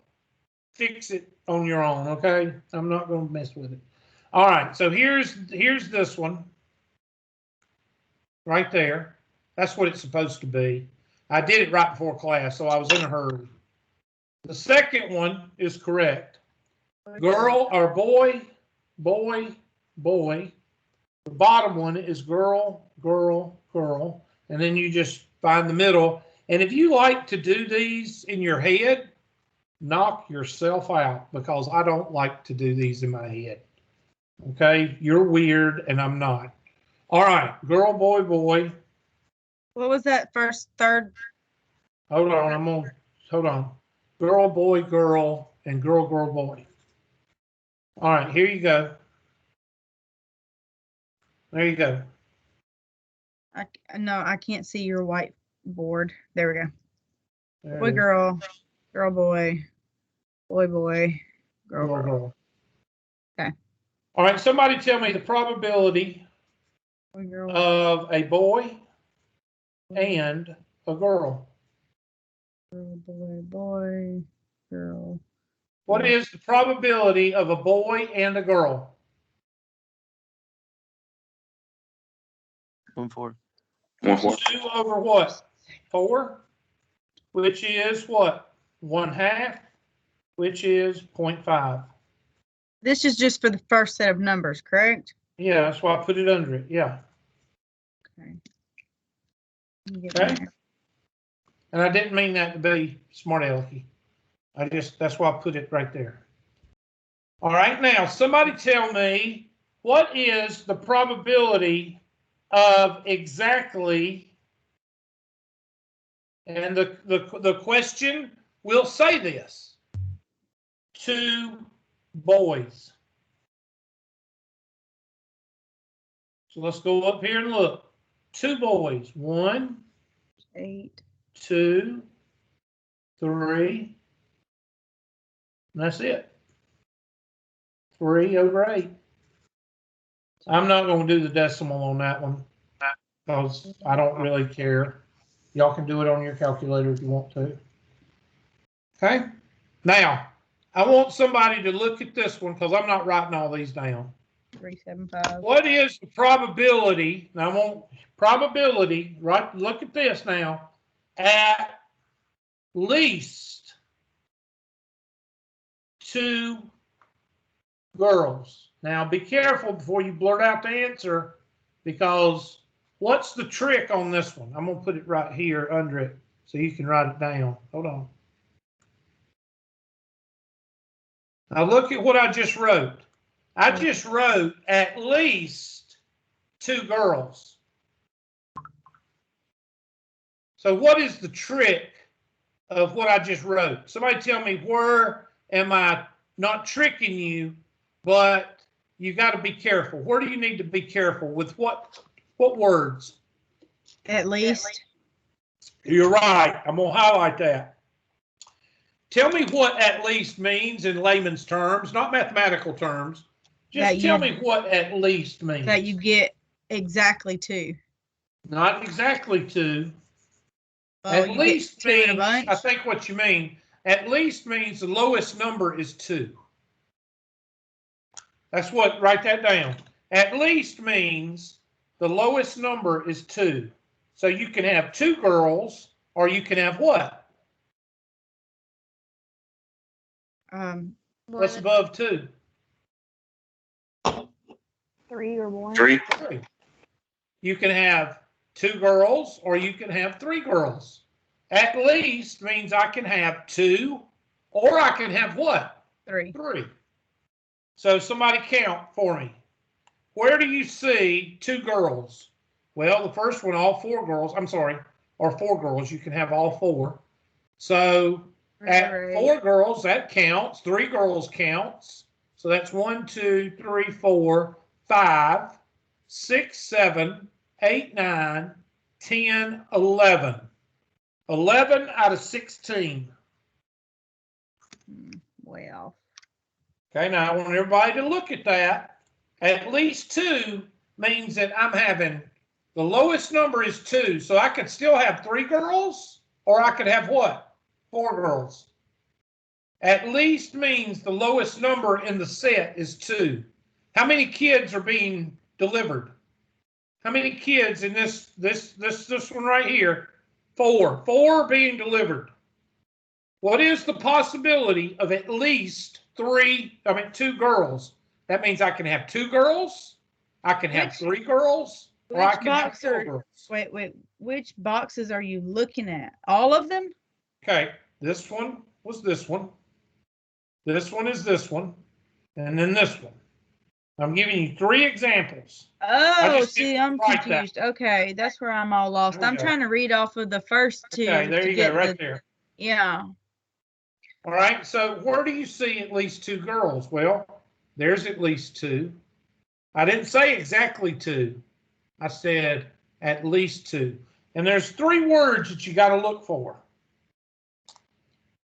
Fix it on your own, okay? I'm not going to mess with it. All right, so here's this one right there. That's what it's supposed to be. I did it right before class, so I was in a hurry. The second one is correct. Girl or boy, boy, boy. The bottom one is girl, girl, girl. And then you just find the middle. And if you like to do these in your head, knock yourself out, because I don't like to do these in my head. Okay, you're weird and I'm not. All right, girl, boy, boy. What was that third? Hold on, hold on. Girl, boy, girl, and girl, girl, boy. All right, here you go. There you go. No, I can't see your whiteboard. There we go. There Boy, girl, girl, boy, boy, boy, girl, girl. girl. Okay. All right, somebody tell me the probability Boy, girl. of a boy and a girl. Girl, boy, boy, girl. What is the probability of a boy and a girl? 1/4. 1/4. 2 over what? 4, which is what? 1/2, which is 0.5. This is just for the first set of numbers, correct? Yeah, that's why I put it under it. Yeah. Okay. Let me get Okay. there. And I didn't mean that to be smart alecky. That's why I put it right there. All right, now somebody tell me, what is the probability of exactly, and the question will say this, 2 boys. So let's go up here and look. 2 boys. 1, 8. 2, 3. And that's it. 3 over 8. I'm not going to do the decimal on that one because I don't really care. Y'all can do it on your calculator if you want to. Okay? Now, I want somebody to look at this one because I'm not writing all these down. 375. What is the probability? Now, I want probability, right? Look at this now. At least 2 girls. Now, be careful before you blurt out the answer, because what's the trick on this one? I'm going to put it right here under it so you can write it down. Hold on. Now, look at what I just wrote. I just wrote at least 2 girls. So what is the trick of what I just wrote? Somebody tell me, where am I not tricking you, but you got to be careful. Where do you need to be careful with what words? At least. You're right. I'm going to highlight that. Tell me what at least means in layman's terms, not mathematical terms. Just tell me what at least means. That you get exactly 2. Not exactly 2. Well, At least 2 in a means, bunch. I think what you mean, at least means the lowest number is 2. That's what, write that down. At least means the lowest number is 2. So you can have 2 girls, or you can have what? What's above 2? 3 or more. 3. 3. You can have 2 girls, or you can have 3 girls. At least means I can have 2, or I can have what? 3. 3. So somebody count for me. Where do you see 2 girls? Well, the first one, all 4 girls, I'm sorry, or 4 girls, you can have all 4. So at 4 girls, that counts. 3 girls counts. So that's 1, 2, 3, 4, 5, 6, 7, 8, 9, 10, 11. 11 out of 16. Way off. Okay, now I want everybody to look at that. At least 2 means that I'm having, the lowest number is 2. So I could still have 3 girls, or I could have what? 4 girls. At least means the lowest number in the set is 2. How many kids are being delivered? How many kids in this one right here? 4. 4 being delivered. What is the possibility of at least 2 girls? That means I can have 2 girls, I can have 3 girls, or I can have 4 girls. Wait. Which boxes are you looking at? All of them? Okay, this one was this one. This one is this one. And then this one. I'm giving you 3 examples. Oh, see, I'm confused. Okay, that's where I'm all lost. I'm trying to read off of the first 2. Okay, there you go, right there. Yeah. All right, so where do you see at least 2 girls? Well, there's at least 2. I didn't say exactly 2. I said at least 2. And there's 3 words that you got to look for.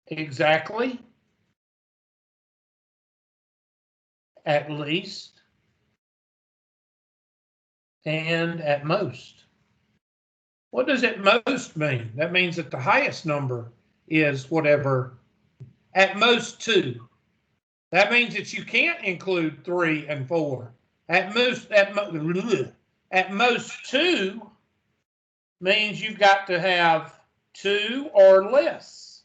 Exactly. At least. And at most. What does at most mean? That means that the highest number is whatever. At most 2. That means that you can't include 3 and 4. At most 2 means you've got to have 2 or less.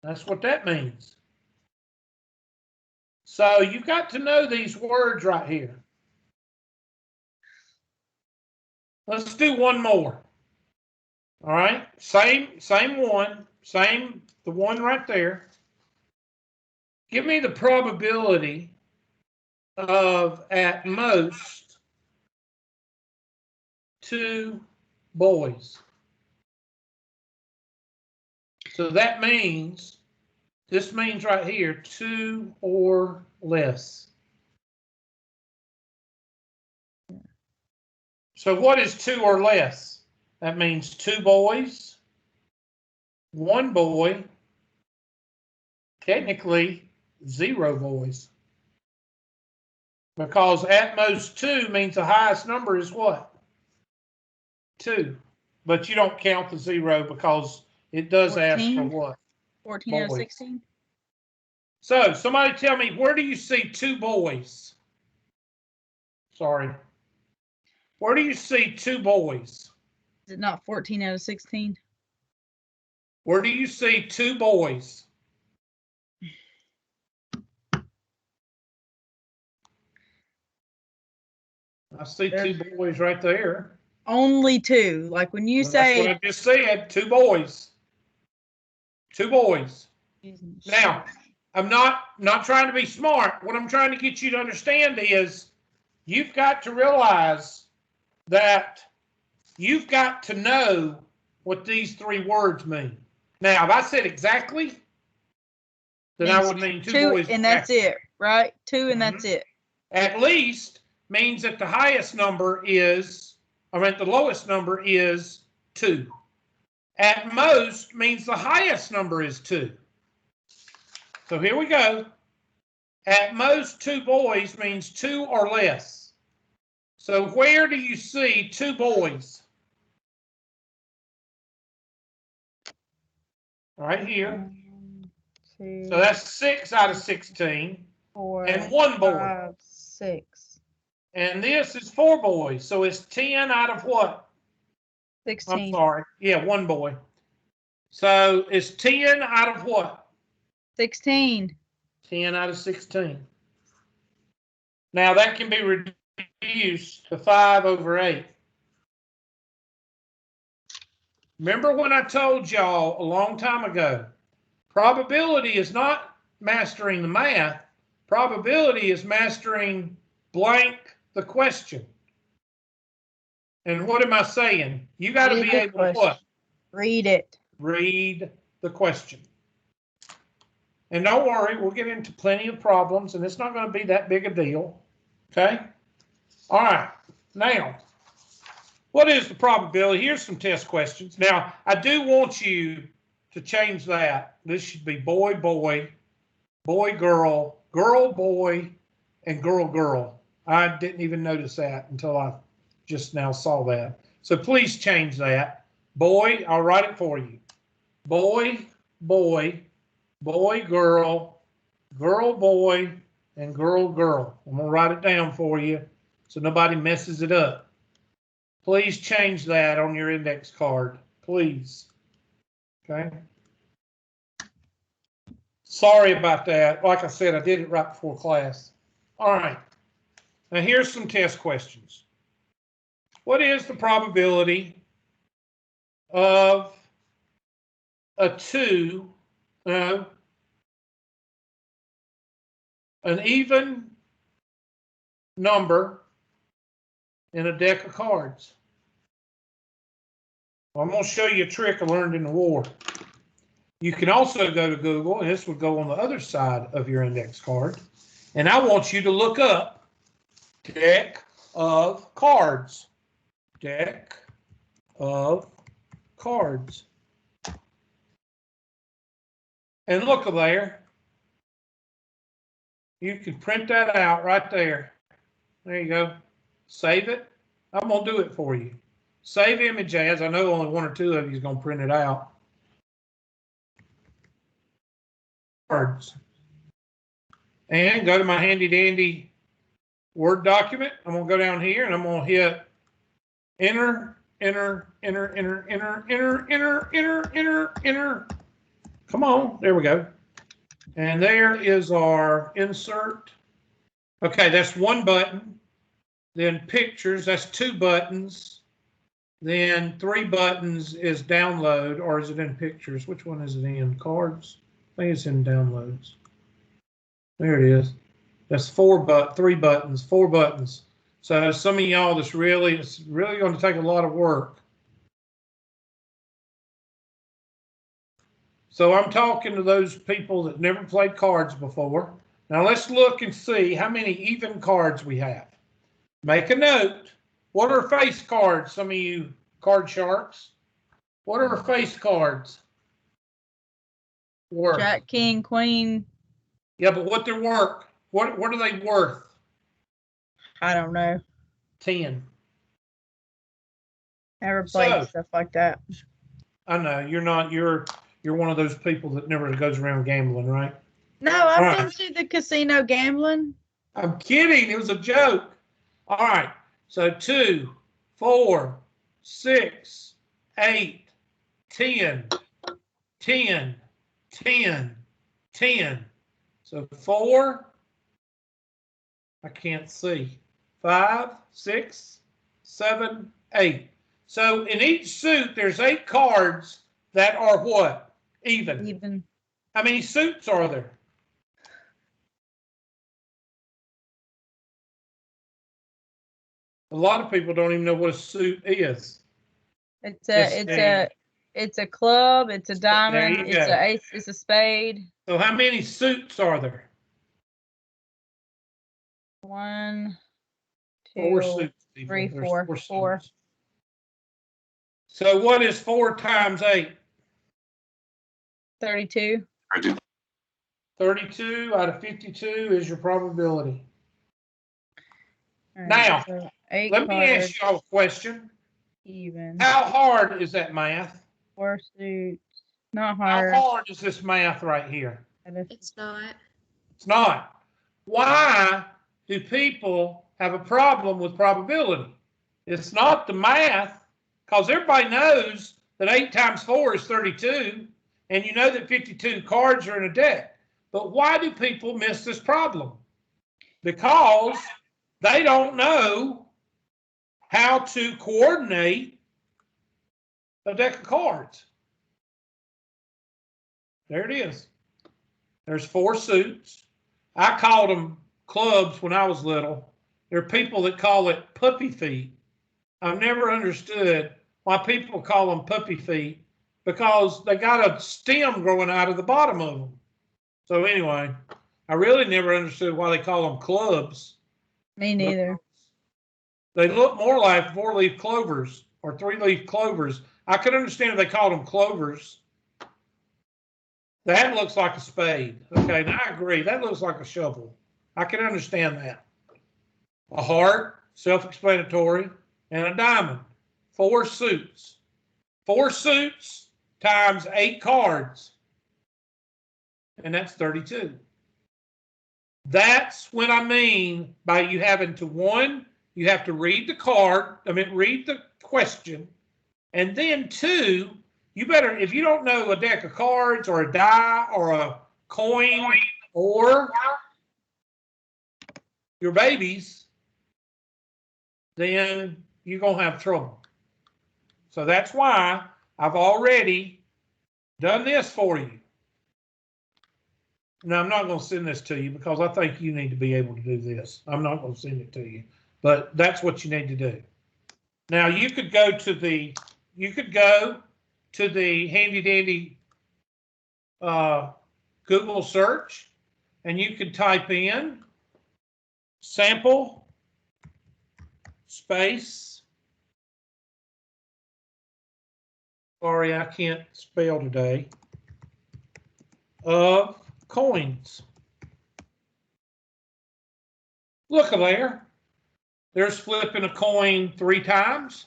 That's what that means. So you've got to know these words right here. Let's do one more. All right, same one, the one right there. Give me the probability of at most 2 boys. So that means, this means right here, 2 or less. So what is 2 or less? That means 2 boys, 1 boy, technically 0 boys. Because at most 2 means the highest number is what? 2. But you don't count the 0 because it does 14? ask for what? 14 out of Boys. 16? So somebody tell me, where do you see 2 boys? Sorry. Where do you see 2 boys? Is it not 14 out of 16? Where do you see 2 boys? I see 2 boys right there. Only 2. Like when you Well, that's what say. I just said, 2 boys. 2 boys. Now, I'm not trying to be smart. What I'm trying to get you to understand is you've got to realize that you've got to know what these 3 words mean. Now, if I said exactly, then I would mean 2 boys. And that's it, right? 2 and that's it. At least means that the highest number is, the lowest number is 2. At most means the highest number is 2. So here we go. At most 2 boys means 2 or less. So where do you see 2 boys? Right here. 2, So that's 6 out of 16. 4, And 1 boy. 5, 6. And this is 4 boys. So it's 10 out of what? 16. I'm sorry. Yeah, 1 boy. So it's 10 out of what? 16. 10 out of 16. Now that can be reduced to 5 over 8. Remember when I told y'all a long time ago, probability is not mastering the math. Probability is mastering blank the question. And what am I saying? You got to be able to what? Read it. Read the question. And don't worry, we'll get into plenty of problems, and it's not going to be that big a deal. Okay? All right. Now, what is the probability? Here's some test questions. Now, I do want you to change that. This should be boy, boy, boy, girl, girl, boy, and girl, girl. I didn't even notice that until I just now saw that. So please change that. Boy, I'll write it for you. Boy, boy, boy, girl, girl, boy, and girl, girl. I'm going to write it down for you so nobody messes it up. Please change that on your index card, please. Okay? Sorry about that. Like I said, I did it right before class. All right. Now here's some test questions. What is the probability of a 2, an even number in a deck of cards? Well, I'm going to show you a trick I learned in the war. You can also go to Google, and this would go on the other side of your index card. And I want you to look up deck of cards. Deck of cards. And look there. You can print that out right there. There you go. Save it. I'm going to do it for you. Save image as. I know only 1 or 2 of you is going to print it out. Cards. And go to my handy dandy Word document. I'm going to go down here and I'm going to hit enter, enter, enter, enter, enter, enter, enter, enter, enter, enter. Come on. There we go. And there is our insert. Okay, that's 1 button. Then pictures, that's 2 buttons. Then 3 buttons is download, or is it in pictures? Which one is it in? Cards? I think it's in downloads. There it is. That's 3 buttons, 4 buttons. So some of y'all, it's really going to take a lot of work. So I'm talking to those people that never played cards before. Now let's look and see how many even cards we have. Make a note. What are face cards? Some of you card sharks. What are face cards worth? Jack, king, queen. Yeah, but what they're worth? What are they worth? I don't know. 10. Never played So- stuff like that. I know you're not. You're one of those people that never goes around gambling, right? No, I've All right. been to the casino gambling. I'm kidding. It was a joke. All right. So 2, 4, 6, 8, 10, 10, 10, 10. So 4, I can't see. 5, 6, 7, 8. So in each suit, there's 8 cards that are what? Even. Even. How many suits are there? A lot of people don't even know what a suit is. It's Yes, it's a club. It's a diamond. you It's go. a ace. It's a spade. So how many suits are there? 1, 4 2, suits. people. 3, There's 4. 4. suits. So what is 4 times 8? 32. 32 out of 52 is your probability. All right, Now, so 8 Let me cards, ask y'all a question. even. How hard is that math? 4 suits. Not How hard. hard is this math right here? It's not. It's not. Why do people have a problem with probability? It's not the math, because everybody knows that 8 times 4 is 32, and you know that 52 cards are in a deck. But why do people miss this problem? Because they don't know how to coordinate a deck of cards. There it is. There's 4 suits. I called them clubs when I was little. There are people that call it puppy feet. I've never understood why people call them puppy feet, because they got a stem growing out of the bottom of them. So anyway, I really never understood why they call them clubs. Me neither. They look more like 4-leaf clovers or 3-leaf clovers. I could understand if they called them clovers. That looks like a spade. Okay, now I agree. That looks like a shovel. I can understand that. A heart, self-explanatory, and a diamond. 4 suits. 4 suits times 8 cards. And that's 32. That's what I mean by you having to, 1, you have to read the card, read the question, and then 2, you better, if you don't know a deck of cards or a die or a coin or your babies, then you're going to have trouble. So that's why I've already done this for you. Now, I'm not going to send this to you because I think you need to be able to do this. I'm not going to send it to you, but that's what you need to do. Now, you could go to the handy dandy Google search, and you could type in sample space. Sorry, I can't spell today. Of coins. Look there. There's flipping a coin 3 times,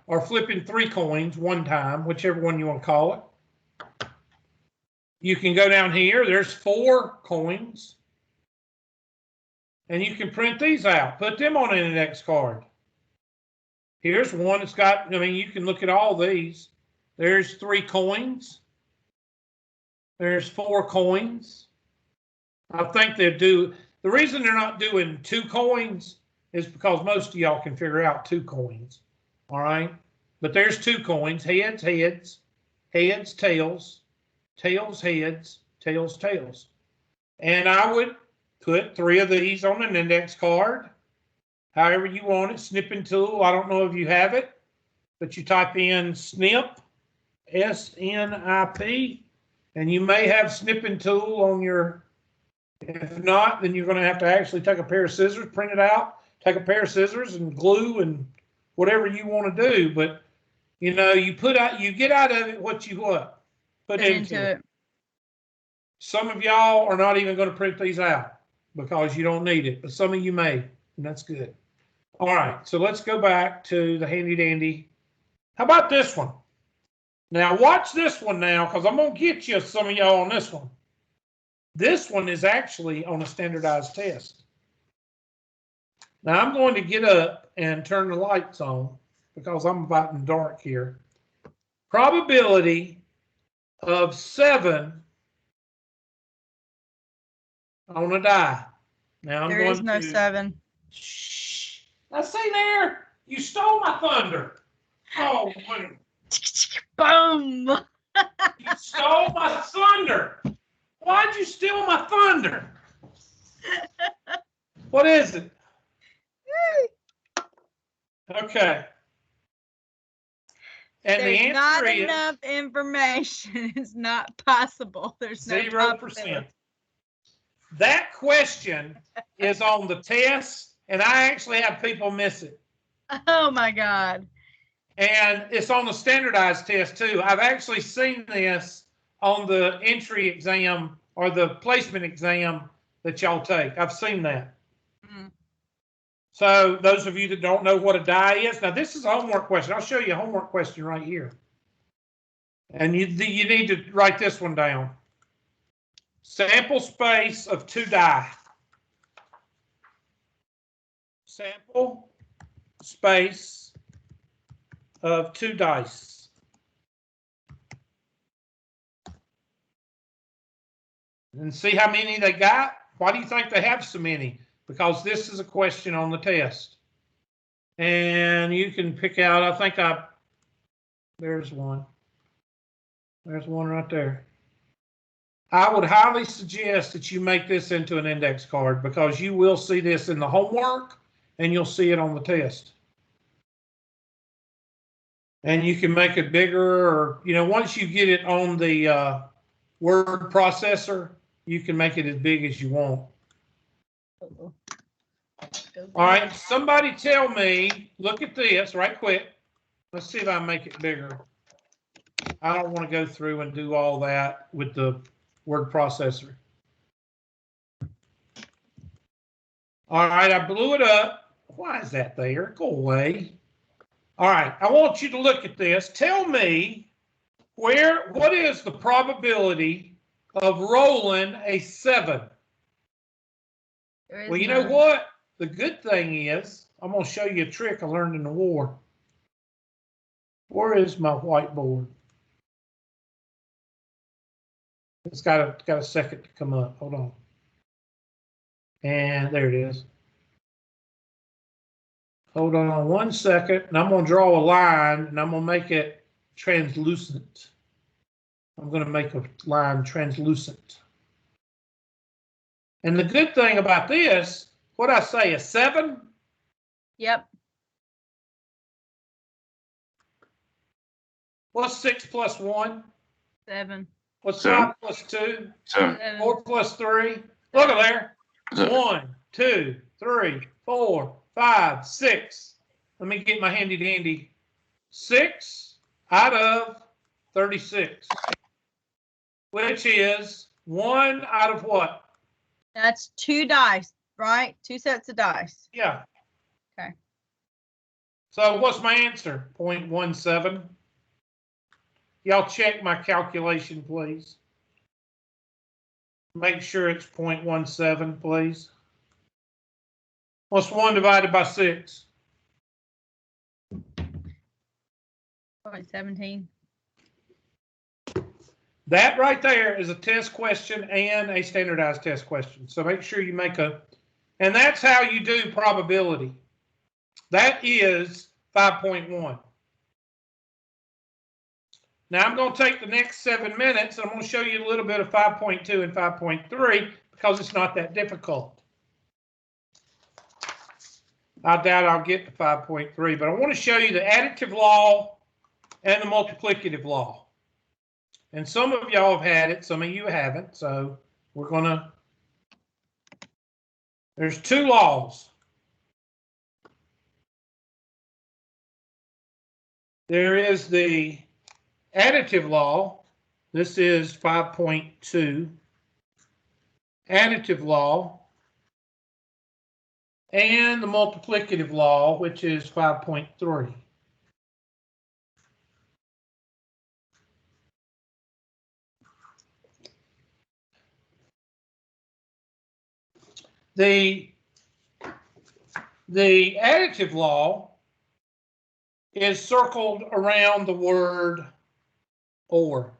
or flipping 3 coins 1 time, whichever one you want to call it. You can go down here. There's 4 coins. And you can print these out. Put them on an index card. Here's one that's got, you can look at all these. There's 3 coins. There's 4 coins. I think they do. The reason they're not doing 2 coins is because most of y'all can figure out 2 coins. All right. But there's 2 coins, heads, heads, heads, tails, tails, heads, tails, tails. And I would put 3 of these on an index card, however you want it. Snipping tool, I don't know if you have it, but you type in snip, S-N-I-P, and you may have snipping tool on your, if not, then you're going to actually take a pair of scissors, print it out, take a pair of scissors and glue and whatever you want to do. But, you know, you get out of it what you what? Put into it. Some of y'all are not even going to print these out because you don't need it, but some of you may, and that's good. All right, so let's go back to the handy dandy. How about this one? Now watch this one now, because I'm going to get you some of y'all on this one. This one is actually on a standardized test. Now I'm going to get up and turn the lights on because I'm about in dark here. Probability of 7 on a die. Now There is no 7. Shh. Now see there, you stole my thunder. Oh, wait. Boom! You stole my thunder. Why'd you steal my thunder? What is it? Okay. And There's the answer not is enough information. It's not possible. There's no 0%. That question is on the test, and I actually have people miss it. Oh my God. And it's on the standardized test too. I've actually seen this on the entry exam or the placement exam that y'all take. I've seen that. Mm. So those of you that don't know what a die is, now this is a homework question. I'll show you a homework question right here. And you need to write this one down. Sample space of 2 die. Sample space of 2 dice. And see how many they got? Why do you think they have so many? Because this is a question on the test. And you can pick out, there's one. There's one right there. I would highly suggest that you make this into an index card because you will see this in the homework and you'll see it on the test. And you can make it bigger, or, you know, once you get it on the word processor, you can make it as big as you want. All right, somebody tell me, look at this right quick. Let's see if I make it bigger. I don't want to go through and do all that with the word processor. All right, I blew it up. Why is that there? Go away. All right, I want you to look at this. Tell me what is the probability of rolling a 7? Well, you know what? The good thing is, I'm going to show you a trick I learned in the war. Where is my whiteboard? It's got a second to come up. Hold on. And there it is. Hold on 1 second, and I'm going to draw a line, and I'm going to make it translucent. I'm going to make a line translucent. And the good thing about this, what I say, a 7? Yep. What's 6 plus 1? 7. What's 7. 5 plus 2? 7. 4 plus 3? Look at there. 1, 2, 3, 4, 5, 6. Let me get my handy dandy. 6 out of 36, which is 1 out of what? That's 2 dice, right? 2 sets of dice. Yeah. Okay. So what's my answer? 0.17. Y'all check my calculation, please. Make sure it's 0.17, please. What's 1 divided by 6? 0.17. That right there is a test question and a standardized test question. So make sure you make and that's how you do probability. That is 5.1. Now I'm going to take the next 7 minutes and I'm going to show you a little bit of 5.2 and 5.3 because it's not that difficult. I doubt I'll get to 5.3, but I want to show you the additive law and the multiplicative law. And some of y'all have had it, some of you haven't, so we're going to, there's two laws. There is the additive law. This is 5.2. Additive law. And the multiplicative law, which is 5.3. The additive law is circled around the word or.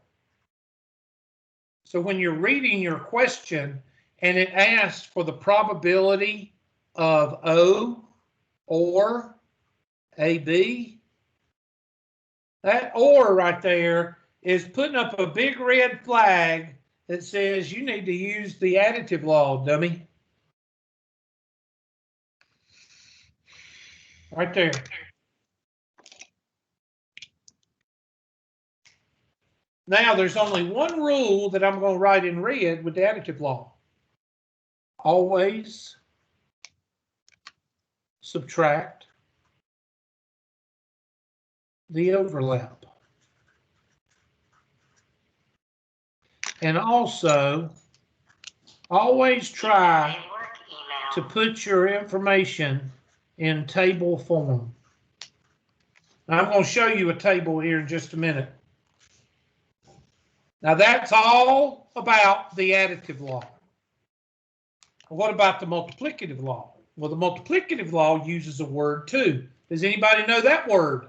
So when you're reading your question and it asks for the probability of O or AB, that or right there is putting up a big red flag that says you need to use the additive law, dummy. Right there. Now, there's only one rule that I'm going to write in red with the additive law. Always subtract the overlap. And also, always try to put your information in table form. Now, I'm going to show you a table here in just a minute. Now, that's all about the additive law. What about the multiplicative law? Well, the multiplicative law uses a word too. Does anybody know that word?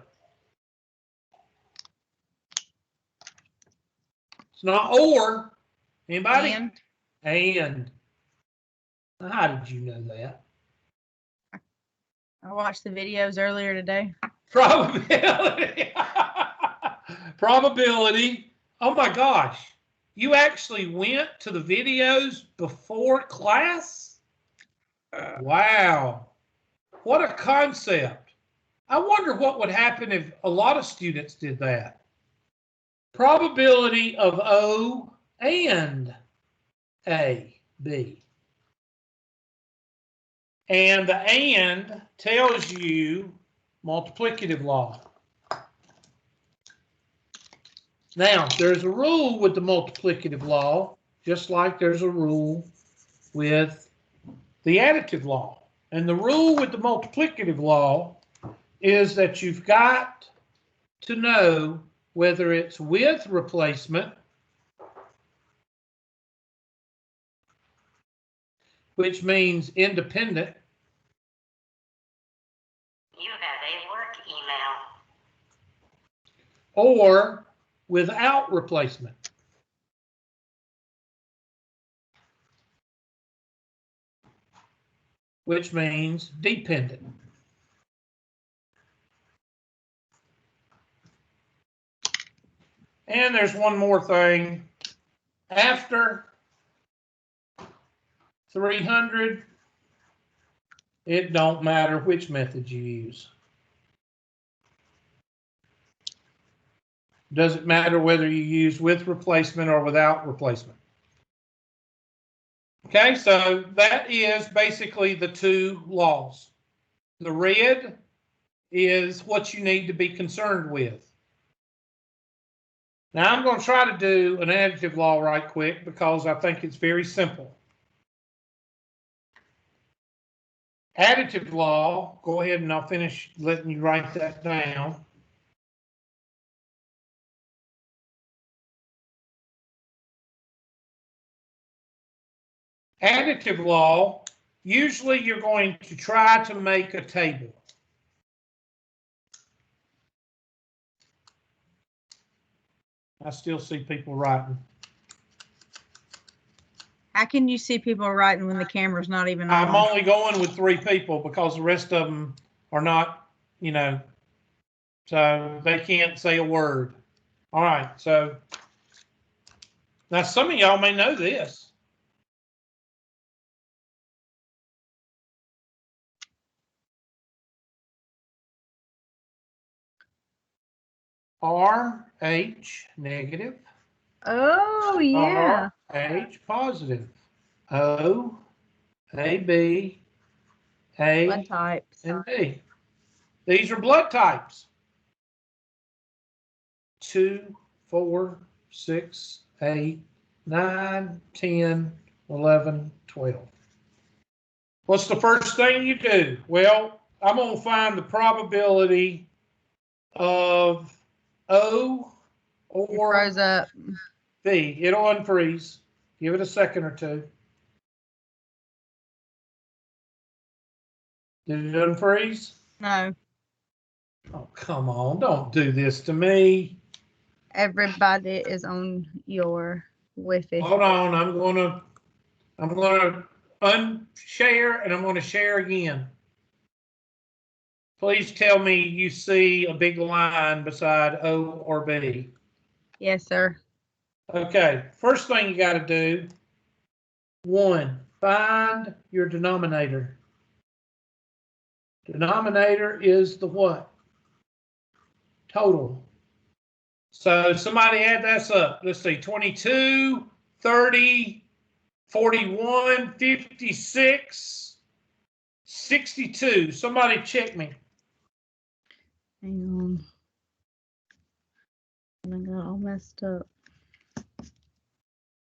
It's not or. Anybody? And. How did you know that? I watched the videos earlier today. Probability. Probability. Oh my gosh. You actually went to the videos before class? Wow. What a concept. I wonder what would happen if a lot of students did that. Probability of O and A, B. And the and tells you multiplicative law. Now, there's a rule with the multiplicative law, just like there's a rule with the additive law. And the rule with the multiplicative law is that you've got to know whether it's with replacement, which means independent. You have a work email. Or without replacement. Which means dependent. And there's one more thing. After 300, it don't matter which method you use. Doesn't matter whether you use with replacement or without replacement. Okay, so that is basically the two laws. The red is what you need to be concerned with. Now I'm going to try to do an additive law right quick because I think it's very simple. Additive law, go ahead and I'll finish letting you write that down. Additive law, usually you're going to try to make a table. I still see people writing. How can you see people writing when the camera's not even on? I'm only going with 3 people because the rest of them are not, you know, So they can't say a word. All right, so now some of y'all may know this. RH negative, Oh, yeah. RH positive, O, AB, A, Blood types. and B. These are blood types. 2, 4, 6, 8, 9, 10, 11, 12. What's the first thing you do? Well, I'm going to find the probability of O It or froze up. B. It'll unfreeze. Give it a second or two. Did it unfreeze? No. Oh, come on. Don't do this to me. Everybody is on your Wi-Fi. Hold on. I'm going to unshare and I'm going to share again. Please tell me you see a big line beside O or B. Yes, sir. Okay. First thing you got to do, 1, find your denominator. Denominator is the what? Total. So somebody add this up. Let's see, 22, 30, 41, 56, 62. Somebody check me. Hang on. I got all messed up.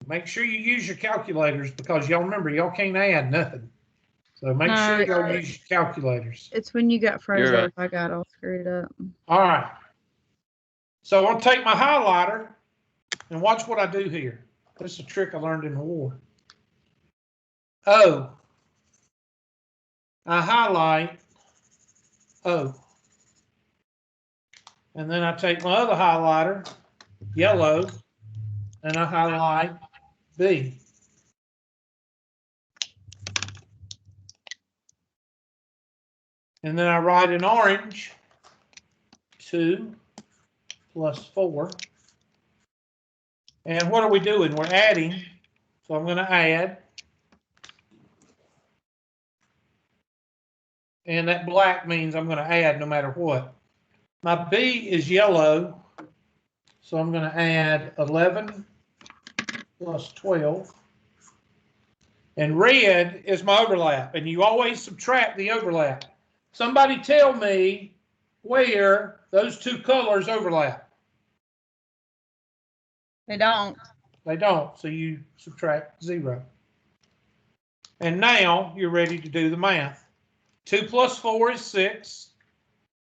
Make sure you use your calculators because y'all remember, y'all can't add nothing. So make No, sure y'all use your calculators. It's when you got froze You're up. I got all screwed up. All right. So I'm going to take my highlighter and watch what I do here. This is a trick I learned in the war. O. I highlight O. And then I take my other highlighter, yellow, and I highlight B. And then I write in orange 2 plus 4. And what are we doing? We're adding. So I'm going to add. And that black means I'm going to add no matter what. My B is yellow. So I'm going to add 11 plus 12. And red is my overlap. And you always subtract the overlap. Somebody tell me where those two colors overlap. They don't. They don't, so you subtract 0. And now you're ready to do the math. 2 plus 4 is 6.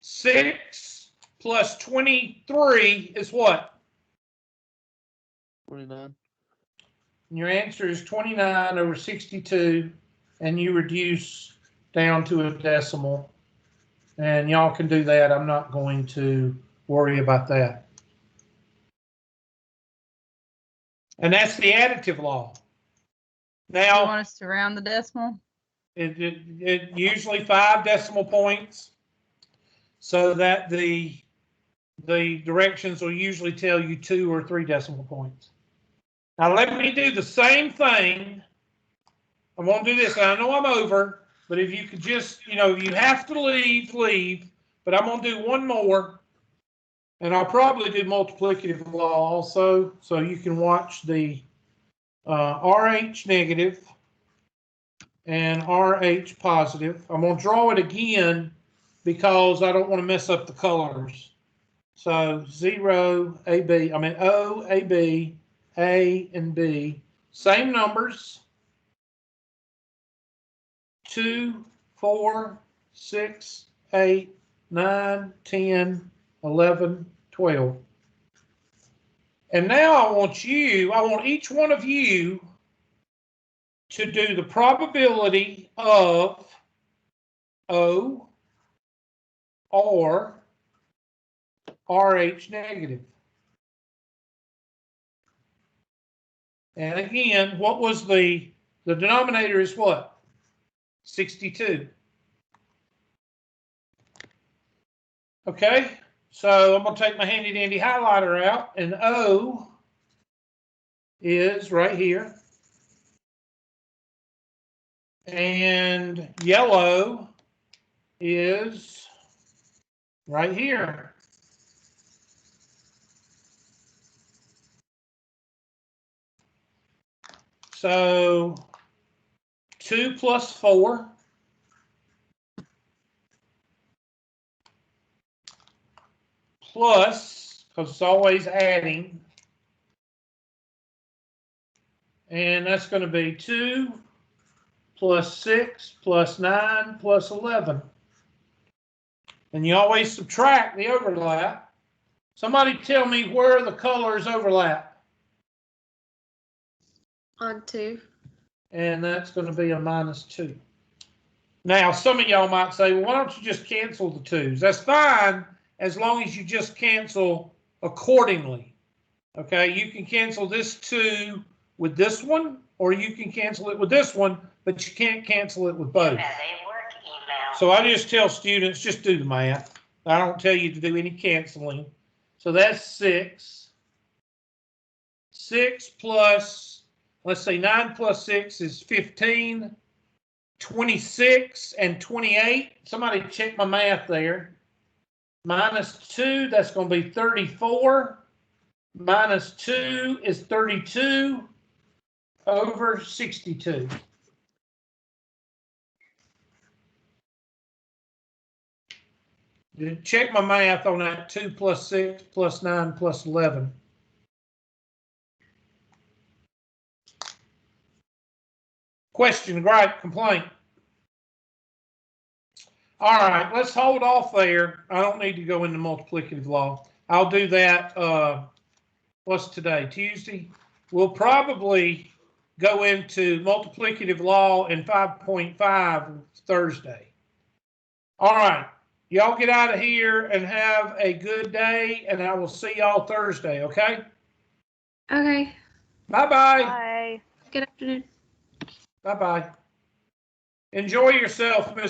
6 plus 23 is what? 29. And your answer is 29 over 62, and you reduce down to a decimal. And y'all can do that. I'm not going to worry about that. And that's the additive law. Now, You want us to round the decimal? it usually 5 decimal points, so that the directions will usually tell you 2 or 3 decimal points. Now let me do the same thing. I'm going to do this. I know I'm over, but if you could just, if you have to leave. But I'm going to do one more, and I'll probably do multiplicative law also, so you can watch the RH negative and RH positive. I'm going to draw it again because I don't want to mess up the colors. So 0, AB, O, AB, A, and B. Same numbers. 2, 4, 6, 8, 9, 10, 11, 12. And now I want each one of you to do the probability of O or RH negative. And again, what was the denominator is what? 62. Okay, So I'm going to take my handy dandy highlighter out, and O is right here. And yellow is right here. So 2 plus 4 plus, because it's always adding, and that's going to be 2 plus 6 plus 9 plus 11. And you always subtract the overlap. Somebody tell me where the colors overlap. On 2. And that's going to be a -2. Now, some of y'all might say, well, why don't you just cancel the 2's? That's fine as long as you just cancel accordingly. Okay, you can cancel this 2 with this one, or you can cancel it with this one, but you can't cancel it with both. You have a work email. So I just tell students, just do the math. I don't tell you to do any canceling. So that's 6. 6 plus, let's say 9 plus 6 is 15. 26 and 28. Somebody check my math there. -2, that's going to be 34. -2 is 32 over 62. Check my math on that. 2 plus 6 plus 9 plus 11. Question, gripe, complaint. All right, let's hold off there. I don't need to go into multiplicative law. I'll do that, what's today, Tuesday? We'll probably go into multiplicative law in 5.5 Thursday. All right, y'all get out of here and have a good day, and I will see y'all Thursday, okay? Okay. Bye-bye. Bye. Good afternoon. Bye-bye. Enjoy yourself, Miss